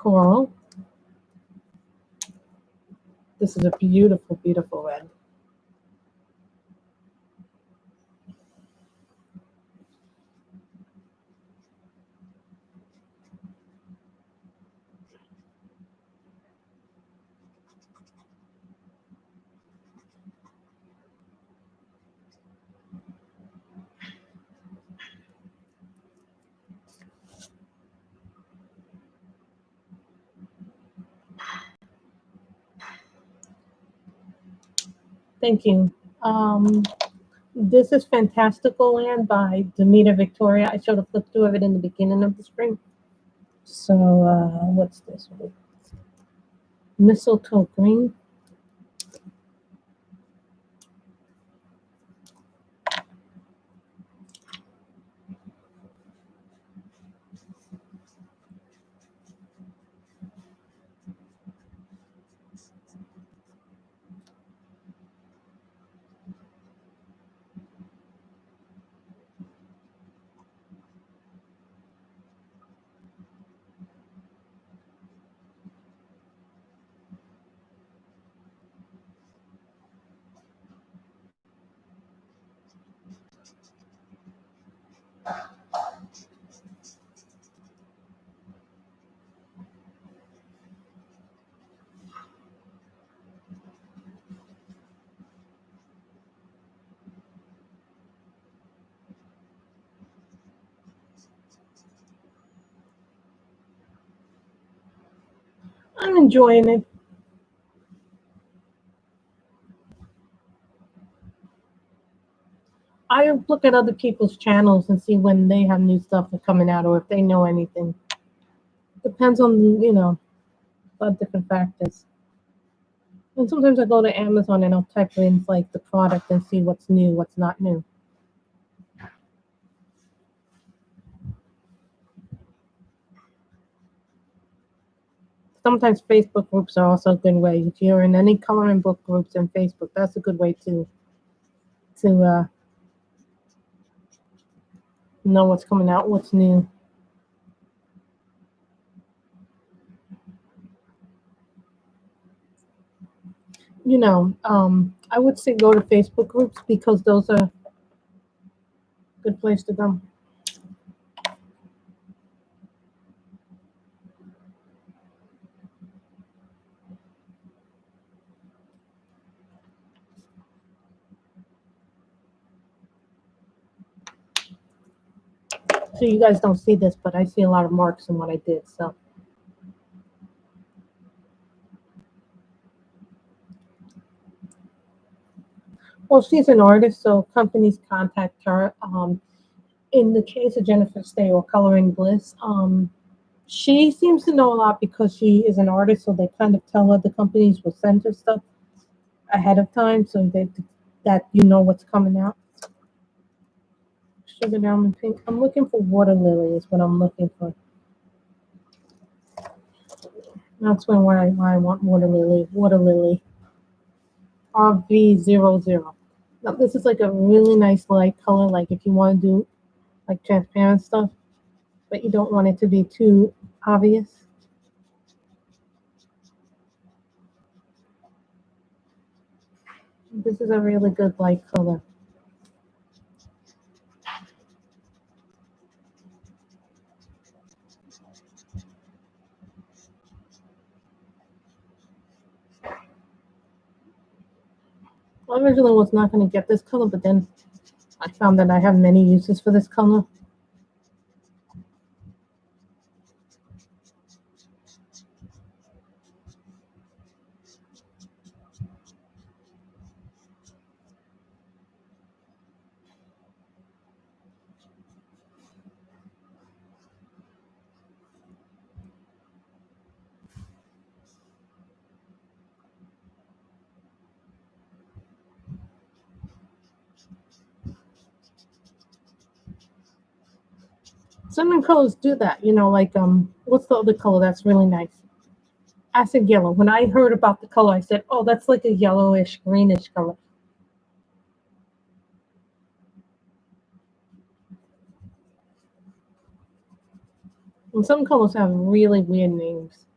Coral. This is a beautiful, beautiful red. Thank you. This is Fantastcalland by Damita Victoria. I showed a flip through of it in the beginning of the spring. So, what's this one? Mistletoe green. I'm enjoying it. I look at other people's channels and see when they have new stuff coming out or if they know anything. Depends on, a lot of different factors. And sometimes I go to Amazon and I'll type in like the product and see what's new, what's not new. Sometimes Facebook groups are also a good way. If you're in any coloring book groups in Facebook, that's a good way to know what's coming out, what's new. I would say go to Facebook groups because those are a good place to go. So you guys don't see this, but I see a lot of marks in what I did. So well, she's an artist, so companies contact her. In the case of Jennifer Stay or Coloring Bliss, she seems to know a lot because she is an artist, so they kind of tell her the companies will send her stuff ahead of time, so that you know what's coming out. Sugar Diamond Pink. I'm looking for Water Lily is what I'm looking for. That's why I want Water Lily. Water Lily. RV00. Now this is like a really nice light color, like if you want to do like transparent stuff, but you don't want it to be too obvious. This is a really good light color. I originally was not going to get this color, but then I found that I have many uses for this color. Some colors do that, like what's the other color that's really nice? Acid yellow. When I heard about the color, I said, "Oh, that's like a yellowish, greenish color." And some colors have really weird names.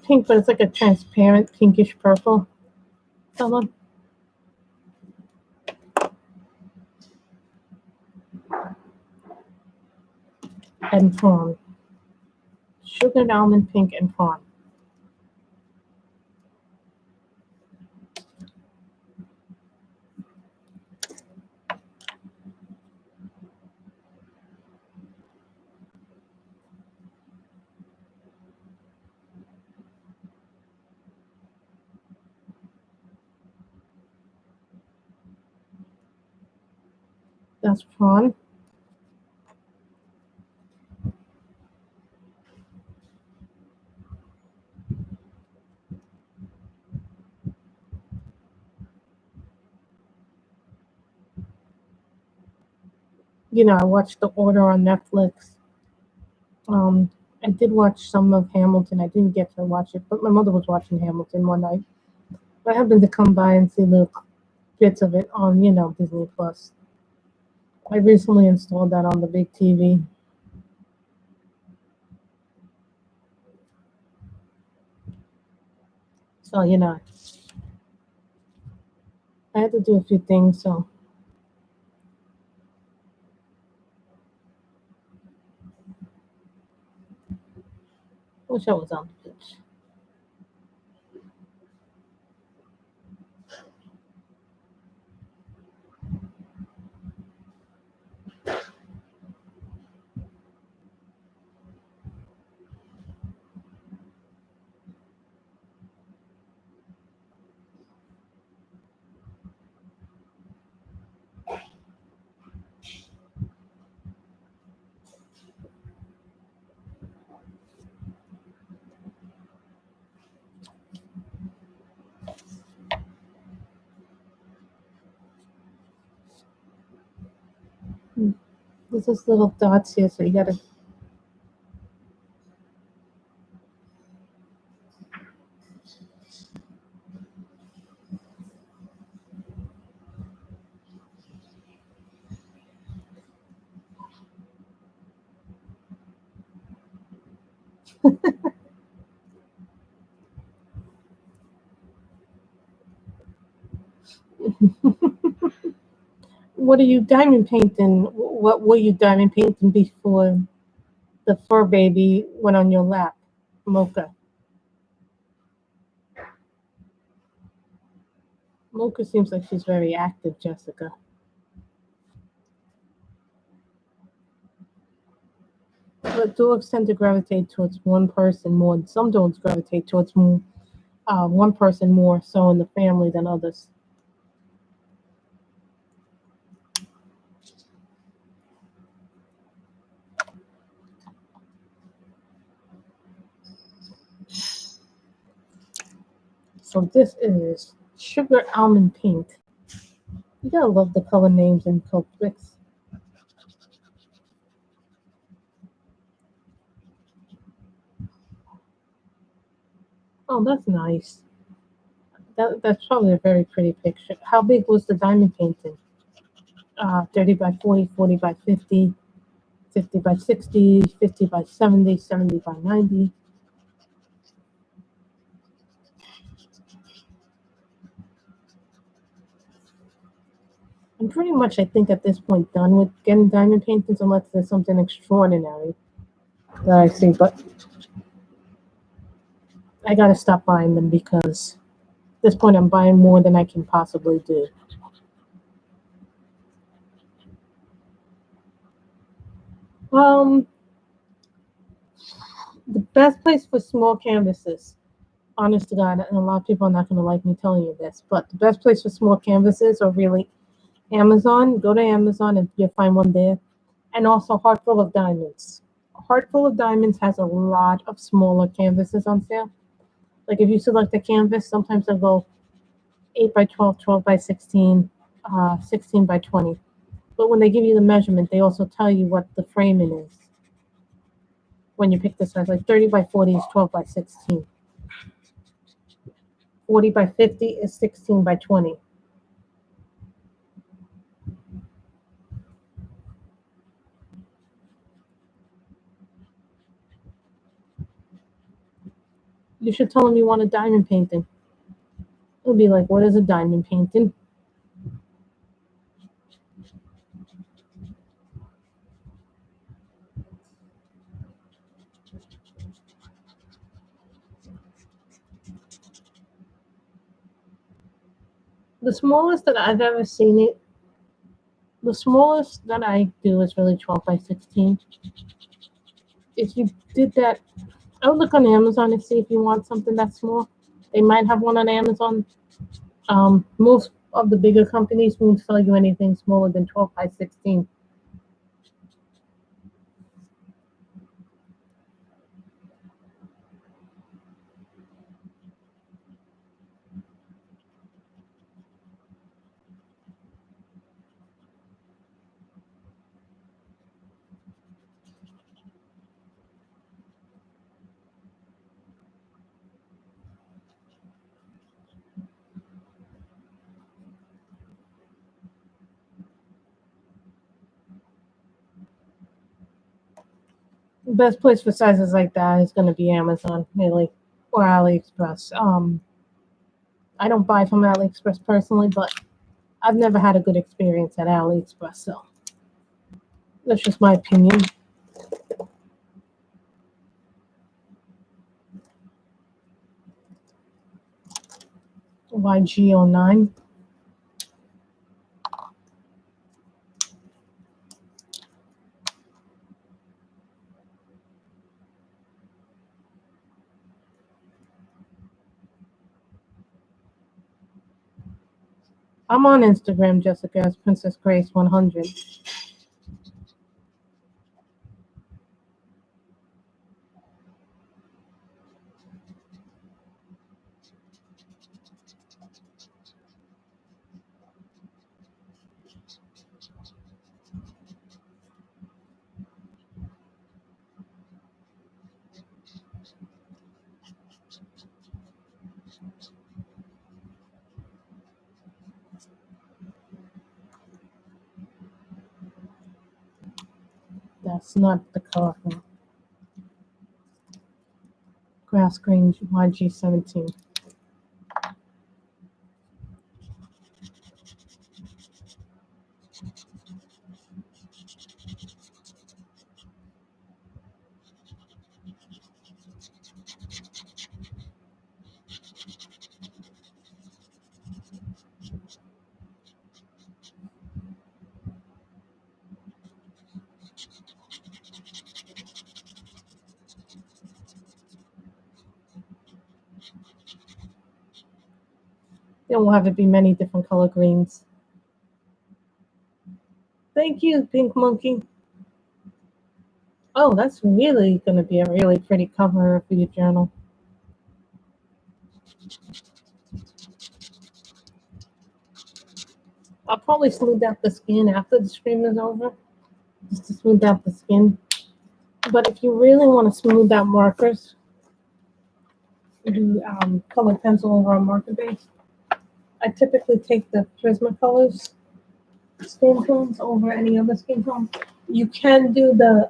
pink, but it's like a transparent pinkish purple color. And prawn. Sugared almond pink and prawn. That's prawn. You know, I watched The Order on Netflix. I did watch some of Hamilton. I didn't get to watch it, but my mother was watching Hamilton one night. I happened to come by and see little bits of it on, Disney Plus. I recently installed that on the big TV. So, I had to do a few things, so I wish I was on the beach. There's this little dots here, so you gotta. What are you diamond painting? What were you diamond painting before the fur baby went on your lap, Mocha? Mocha seems like she's very active, Jessica. But dogs tend to gravitate towards one person more. Some dogs gravitate towards one person more so in the family than others. So this is sugar almond pink. You gotta love the color names in Coke Mix. Oh, that's nice. That's probably a very pretty picture. How big was the diamond painting? 30 by 40, 40 by 50, 50 by 60, 50 by 70, 70 by 90. I'm pretty much, I think, at this point done with getting diamond paintings unless there's something extraordinary that I see. But I gotta stop buying them because at this point I'm buying more than I can possibly do. Um, the best place for small canvases, honest to God, and a lot of people are not going to like me telling you this, but the best place for small canvases are really Amazon. Go to Amazon and you'll find one there. And also Heart Full of Diamonds. Heart Full of Diamonds has a lot of smaller canvases on sale. Like if you select a canvas, sometimes they'll go 8 by 12, 12 by 16, 16 by 20. But when they give you the measurement, they also tell you what the framing is when you pick the size. Like 30 by 40 is 12 by 16. 40 by 50 is 16 by 20. You should tell him you want a diamond painting. He'll be like, what is a diamond painting? The smallest that I've ever seen it, the smallest that I do is really 12 by 16. If you did that, I would look on Amazon and see if you want something that small. They might have one on Amazon. Most of the bigger companies won't sell you anything smaller than 12 by 16. The best place for sizes like that is going to be Amazon, really, or AliExpress. I don't buy from AliExpress personally, but I've never had a good experience at AliExpress, so that's just my opinion. YG09. I'm on Instagram, Jessica, as Princess Grace 100. That's not the color. Grass green YG17. There will have to be many different color greens. Thank you, Pink Monkey. Oh, that's really going to be a really pretty cover for your journal. I'll probably smooth out the skin after the stream is over, just to smooth out the skin. But if you really want to smooth out markers, do colored pencil over a marker base. I typically take the Prismacolors skin tones over any other skin tone. You can do the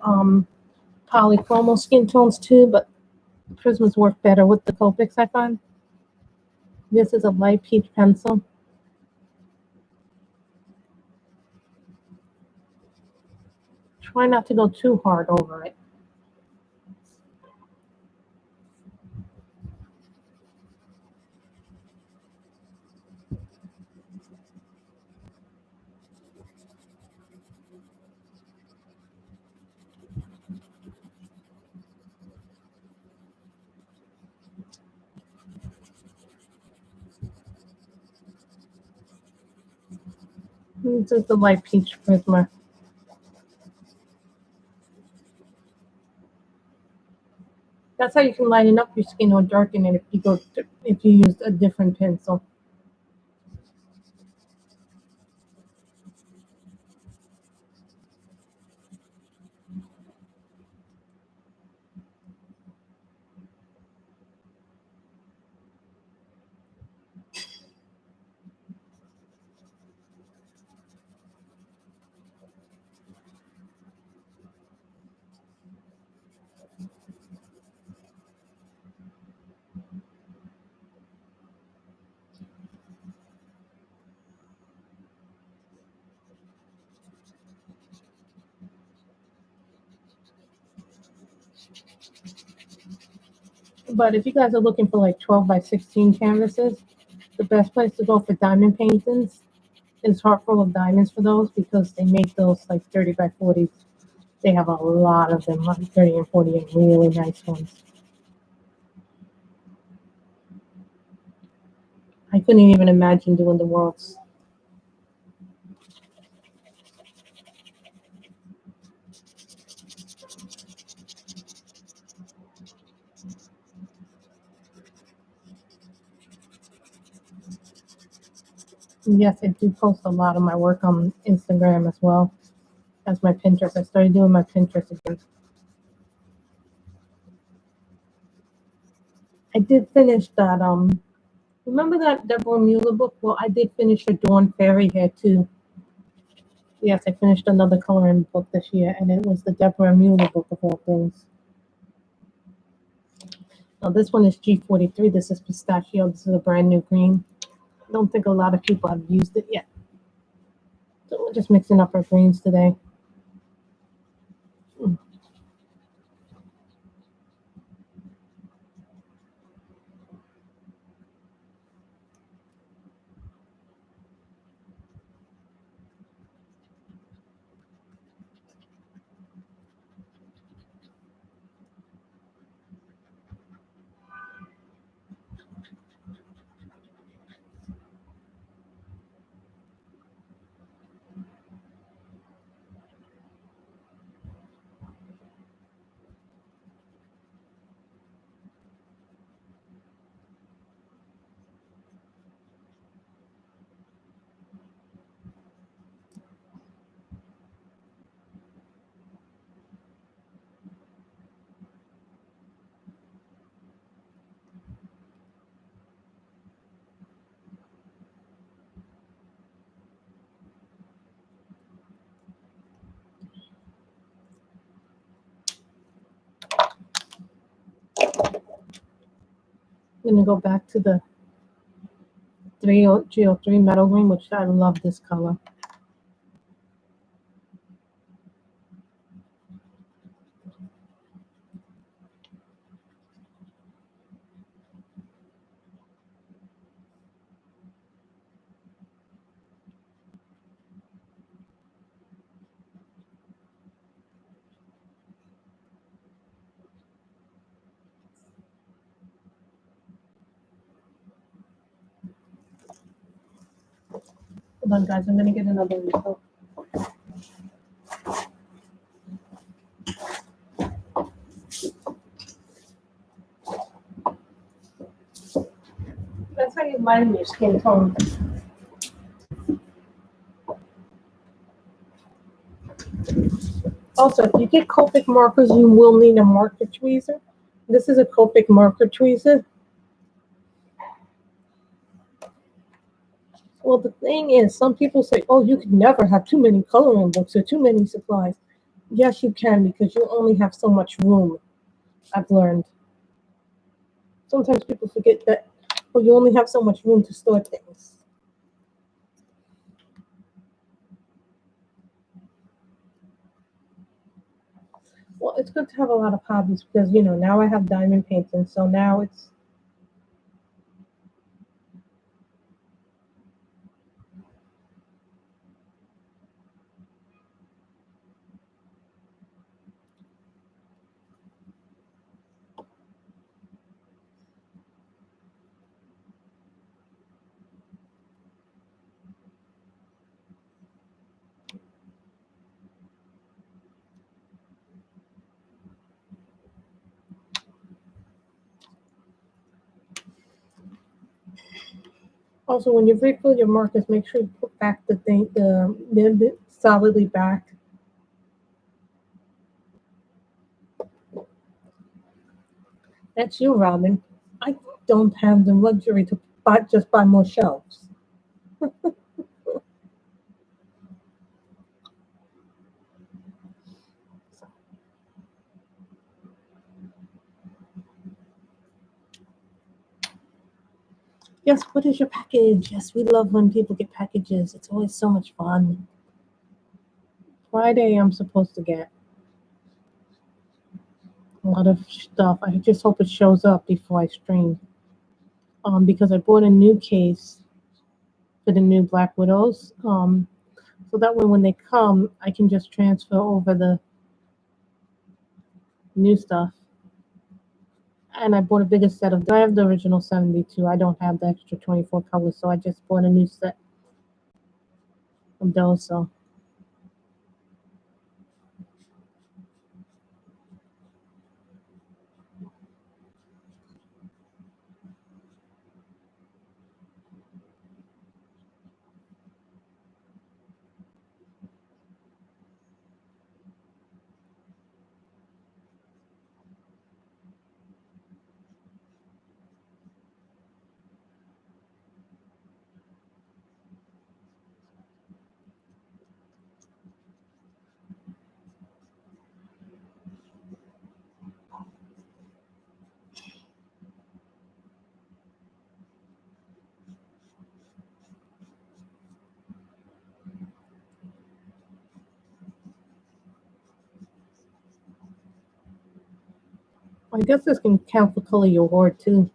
polychromal skin tones too, but Prismas work better with the Copics, I find. This is a light peach pencil. Try not to go too hard over it. This is the light peach Prisma. That's how you can lighten up your skin or darken it if you use a different pencil. But if you guys are looking for like 12 by 16 canvases, the best place to go for diamond paintings is Heart Full of Diamonds for those because they make those like 30 by 40. They have a lot of them, like 30 and 40, and really nice ones. I couldn't even imagine doing the world's. Yes, I do post a lot of my work on Instagram as well as my Pinterest. I started doing my Pinterest again. I did finish that. Remember that Deborah Mueller book? Well, I did finish her Dawn Fairy hair too. Yes, I finished another coloring book this year, and it was the Deborah Mueller book of all things. Now this one is G43. This is pistachio. This is a brand new green. I don't think a lot of people have used it yet. So we're just mixing up our greens today. I'm gonna go back to the 303 metal green, which I love this color. Hold on, guys. I'm gonna get another refill. That's how you lighten your skin tone. Also, if you get Copic markers, you will need a marker tweezer. This is a Copic marker tweezer. Well, the thing is, some people say, oh, you could never have too many coloring books or too many supplies. Yes, you can because you only have so much room, I've learned. Sometimes people forget that, well, you only have so much room to store things. Well, it's good to have a lot of hobbies because, you know, now I have diamond painting, so now it's. Also, when you refill your markers, make sure you put back the thing, the solidly back. That's you, Robin. I don't have the luxury to just buy more shelves. Yes, what is your package? Yes, we love when people get packages. It's always so much fun. Friday, I'm supposed to get. A lot of stuff. I just hope it shows up before I stream. Because I bought a new case for the new Black Widows. So that way when they come, I can just transfer over the new stuff. And I bought a bigger set of. I have the original 72. I don't have the extra 24 colors, so I just bought a new set of those. So I guess this can count for color your ward too.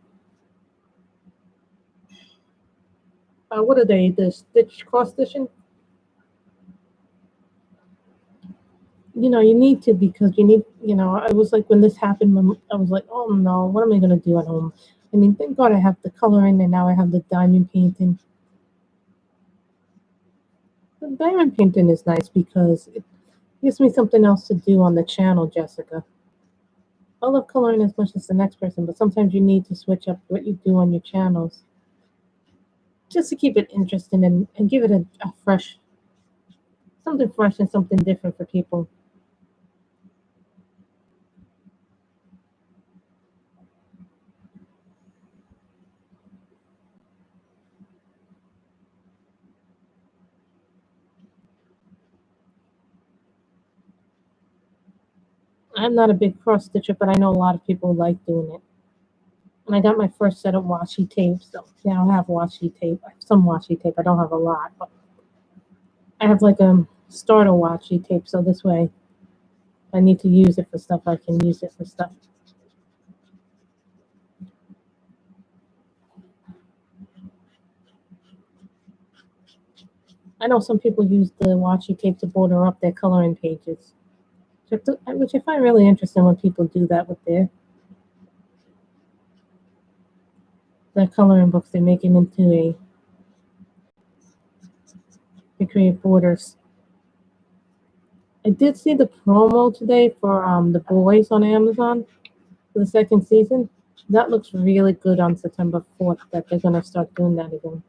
What are they? The stitch cross stitching? You need to because you need. I was like when this happened, I was like, oh no, what am I gonna do at home? I mean, thank God I have the coloring and now I have the diamond painting. The diamond painting is nice because it gives me something else to do on the channel, Jessica. I love coloring as much as the next person, but sometimes you need to switch up what you do on your channels just to keep it interesting and give it a fresh, something fresh and something different for people. I'm not a big cross stitcher, but I know a lot of people like doing it. And I got my first set of washi tapes, so now I have washi tape. I have some washi tape. I don't have a lot, but I have like a starter washi tape, so this way if I need to use it for stuff, I can use it for stuff. I know some people use the washi tape to border up their coloring pages, which I find really interesting when people do that with their coloring books. They make it into they create borders. I did see the promo today for the boys on Amazon for the second season. That looks really good on September 4th that they're gonna start doing that again.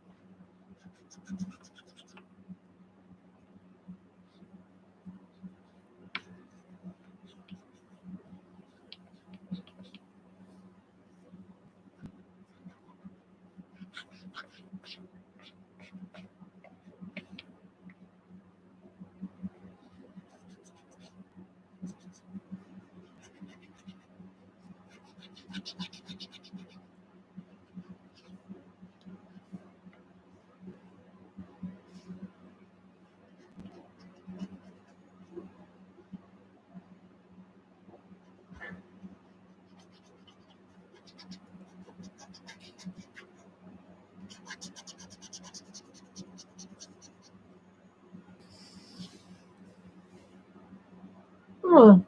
Oh,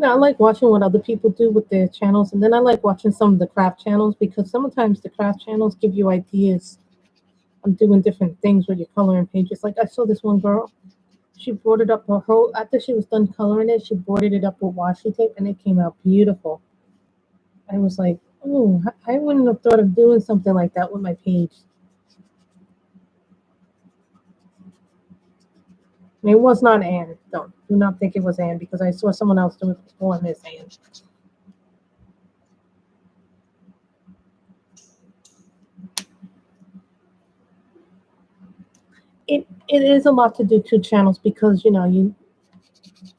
I like watching what other people do with their channels, and then I like watching some of the craft channels because sometimes the craft channels give you ideas on doing different things with your coloring pages. Like I saw this one girl, she boarded up her whole after she was done coloring it, she boarded it up with washi tape, and it came out beautiful. I was like, oh, I wouldn't have thought of doing something like that with my page. I mean, it was not Anne. Don't do not think it was Anne because I saw someone else do it before Miss Anne. It is a lot to do two channels because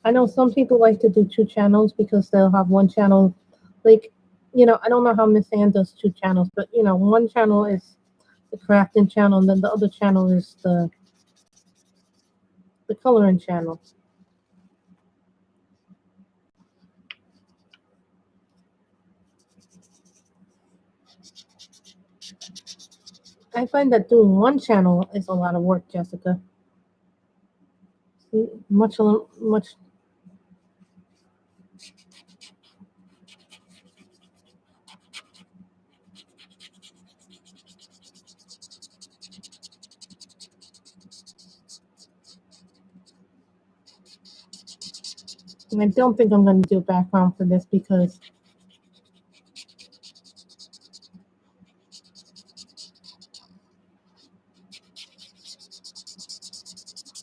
I know some people like to do two channels because they'll have one channel like I don't know how Miss Anne does two channels, but one channel is the crafting channel and then the other channel is the coloring channel. I find that doing one channel is a lot of work, Jessica. Much. And I don't think I'm going to do a background for this because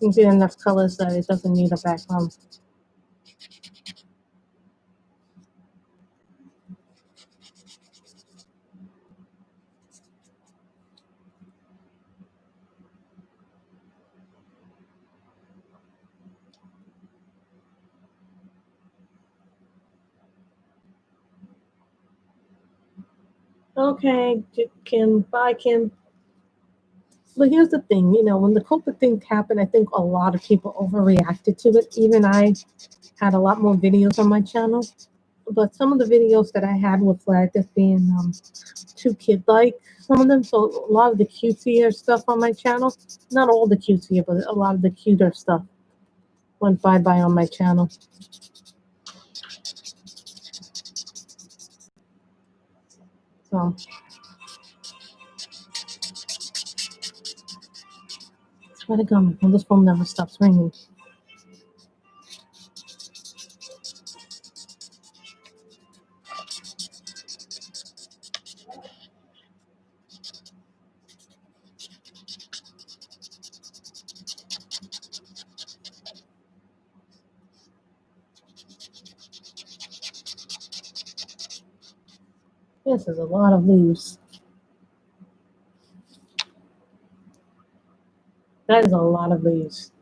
you get enough colors that it doesn't need a background. Okay, Kim, bye, Kim. But here's the thing, when the COVID thing happened, I think a lot of people overreacted to it. Even I had a lot more videos on my channel. But some of the videos that I had were flagged as being too kid-like, some of them. So a lot of the cutesier stuff on my channel, not all the cutesier, but a lot of the cuter stuff went bye-bye on my channel. So swear to God, well, this phone never stops ringing. This is a lot of leaves. That is a lot of leaves.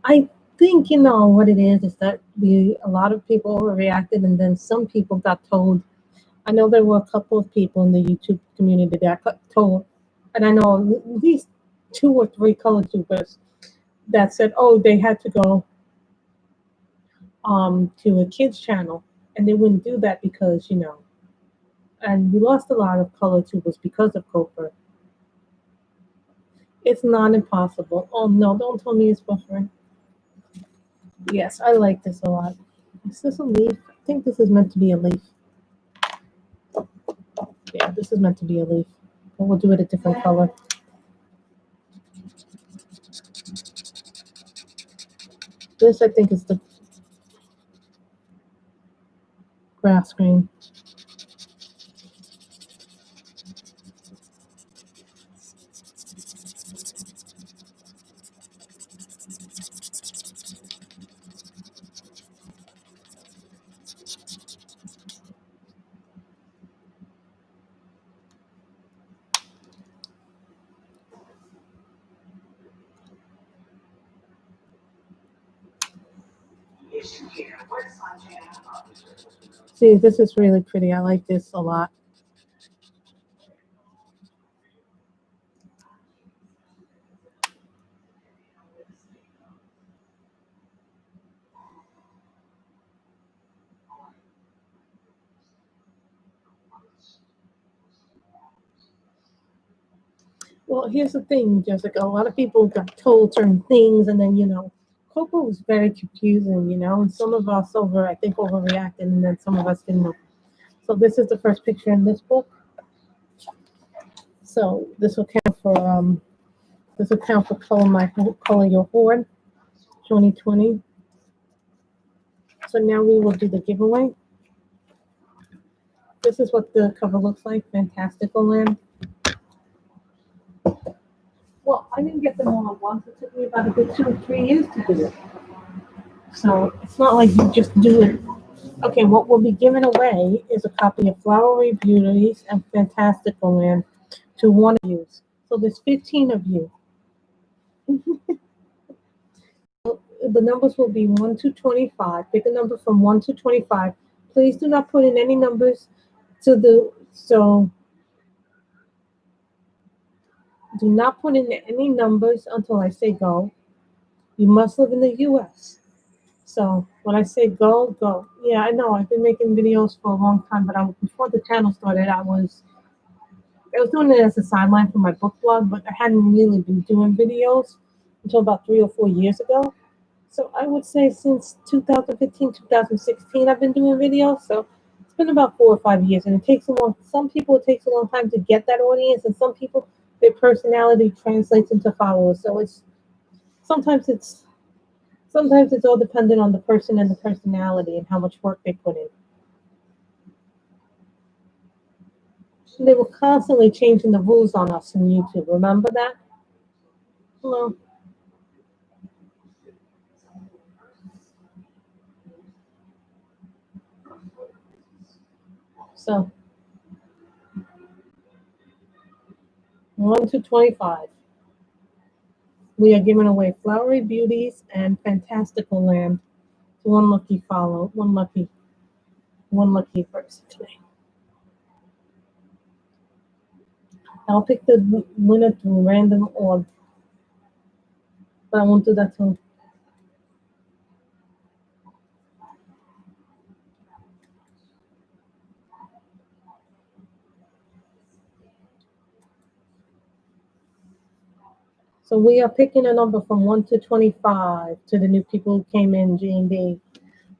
I think what it is that a lot of people overreacted, and then some people got told. I know there were a couple of people in the YouTube community that got told, and I know at least 2 or 3 color tubers that said, "Oh, they had to go to a kids channel, and they wouldn't do that because And we lost a lot of color tubers because of Coper. It's not impossible. Oh no, don't tell me it's buffering. Yes, I like this a lot. Is this a leaf? I think this is meant to be a leaf. Yeah, this is meant to be a leaf. But we'll do it a different color. This, I think, is the grass green. See, this is really pretty. I like this a lot. Well, here's the thing, Jessica. A lot of people got told certain things, and then Coco was very confusing, and some of us I think, overreacted, and then some of us didn't know. So this is the first picture in this book. So this will count for color your horn, 2020. So now we will do the giveaway. This is what the cover looks like, Fantastcalland. Well, I didn't get them all at once. It took me about a good 2 or 3 years to do it. So it's not like you just do it. Okay, what we'll be giving away is a copy of Flowery, Beauties, and Fantastcalland to one of you. So there's 15 of you. The numbers will be 1 to 25. Pick a number from 1 to 25. Please do not put in any numbers do not put in any numbers until I say go. You must live in the U.S. So when I say go, go. Yeah, I know. I've been making videos for a long time, but before the channel started, I was doing it as a sideline for my book blog, but I hadn't really been doing videos until about 3 or 4 years ago. So I would say since 2015, 2016, I've been doing videos. So it's been about 4 or 5 years, and it takes a long. Some people it takes a long time to get that audience, and some people their personality translates into followers. So sometimes it's sometimes it's all dependent on the person and the personality and how much work they put in. They were constantly changing the rules on us in YouTube. Remember that? Well, so 1 to 25. We are giving away Flowery, Beauties, and Fantastical Land to one lucky person today. I'll pick the winner through random org, but I won't do that till. So we are picking a number from 1 to 25 to the new people who came in, G&D.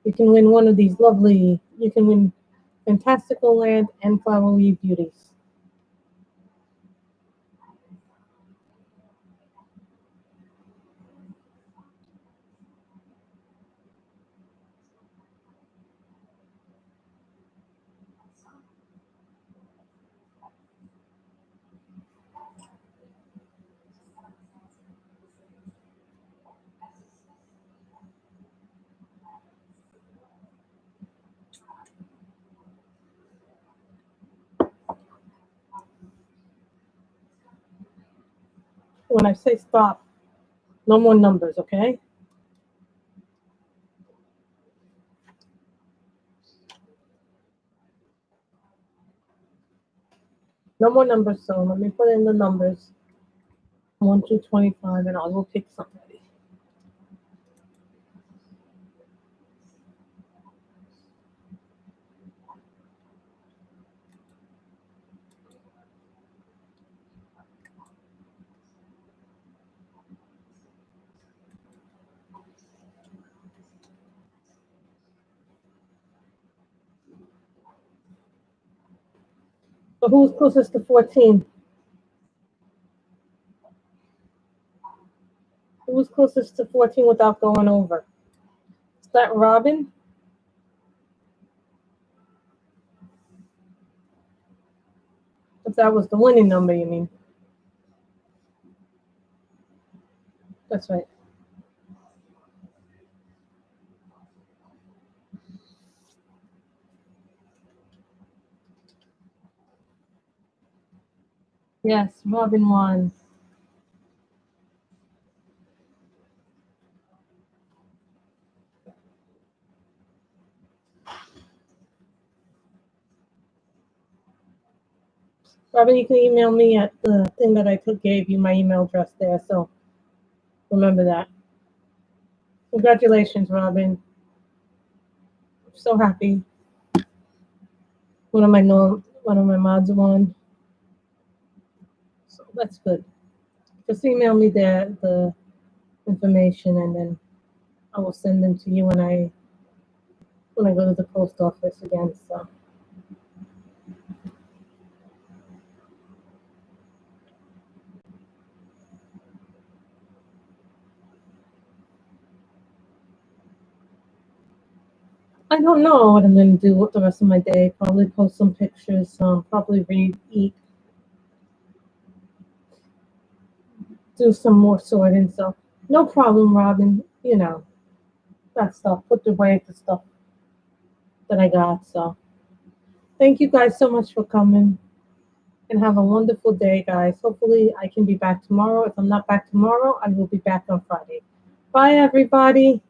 You can win one of these lovely. You can win Fantastical Land and Flowery Beauties. When I say stop, no more numbers, okay? No more numbers, so let me put in the numbers 1 to 25, and I will pick somebody. So who's closest to 14? Who's closest to 14 without going over? Is that Robin? If that was the winning number, you mean? That's right. Yes, Robin won. Robin, you can email me at the thing that I gave you, my email address there, so remember that. Congratulations, Robin. I'm so happy. One of my mods won. So that's good. Just email me the information, and then I will send them to you when I go to the post office again. So I don't know what I'm going to do with the rest of my day. Probably post some pictures. Probably read, eat, do some more sorting. So no problem, Robin. That stuff. Put away the stuff that I got. So thank you guys so much for coming, and have a wonderful day, guys. Hopefully I can be back tomorrow. If I'm not back tomorrow, I will be back on Friday. Bye, everybody.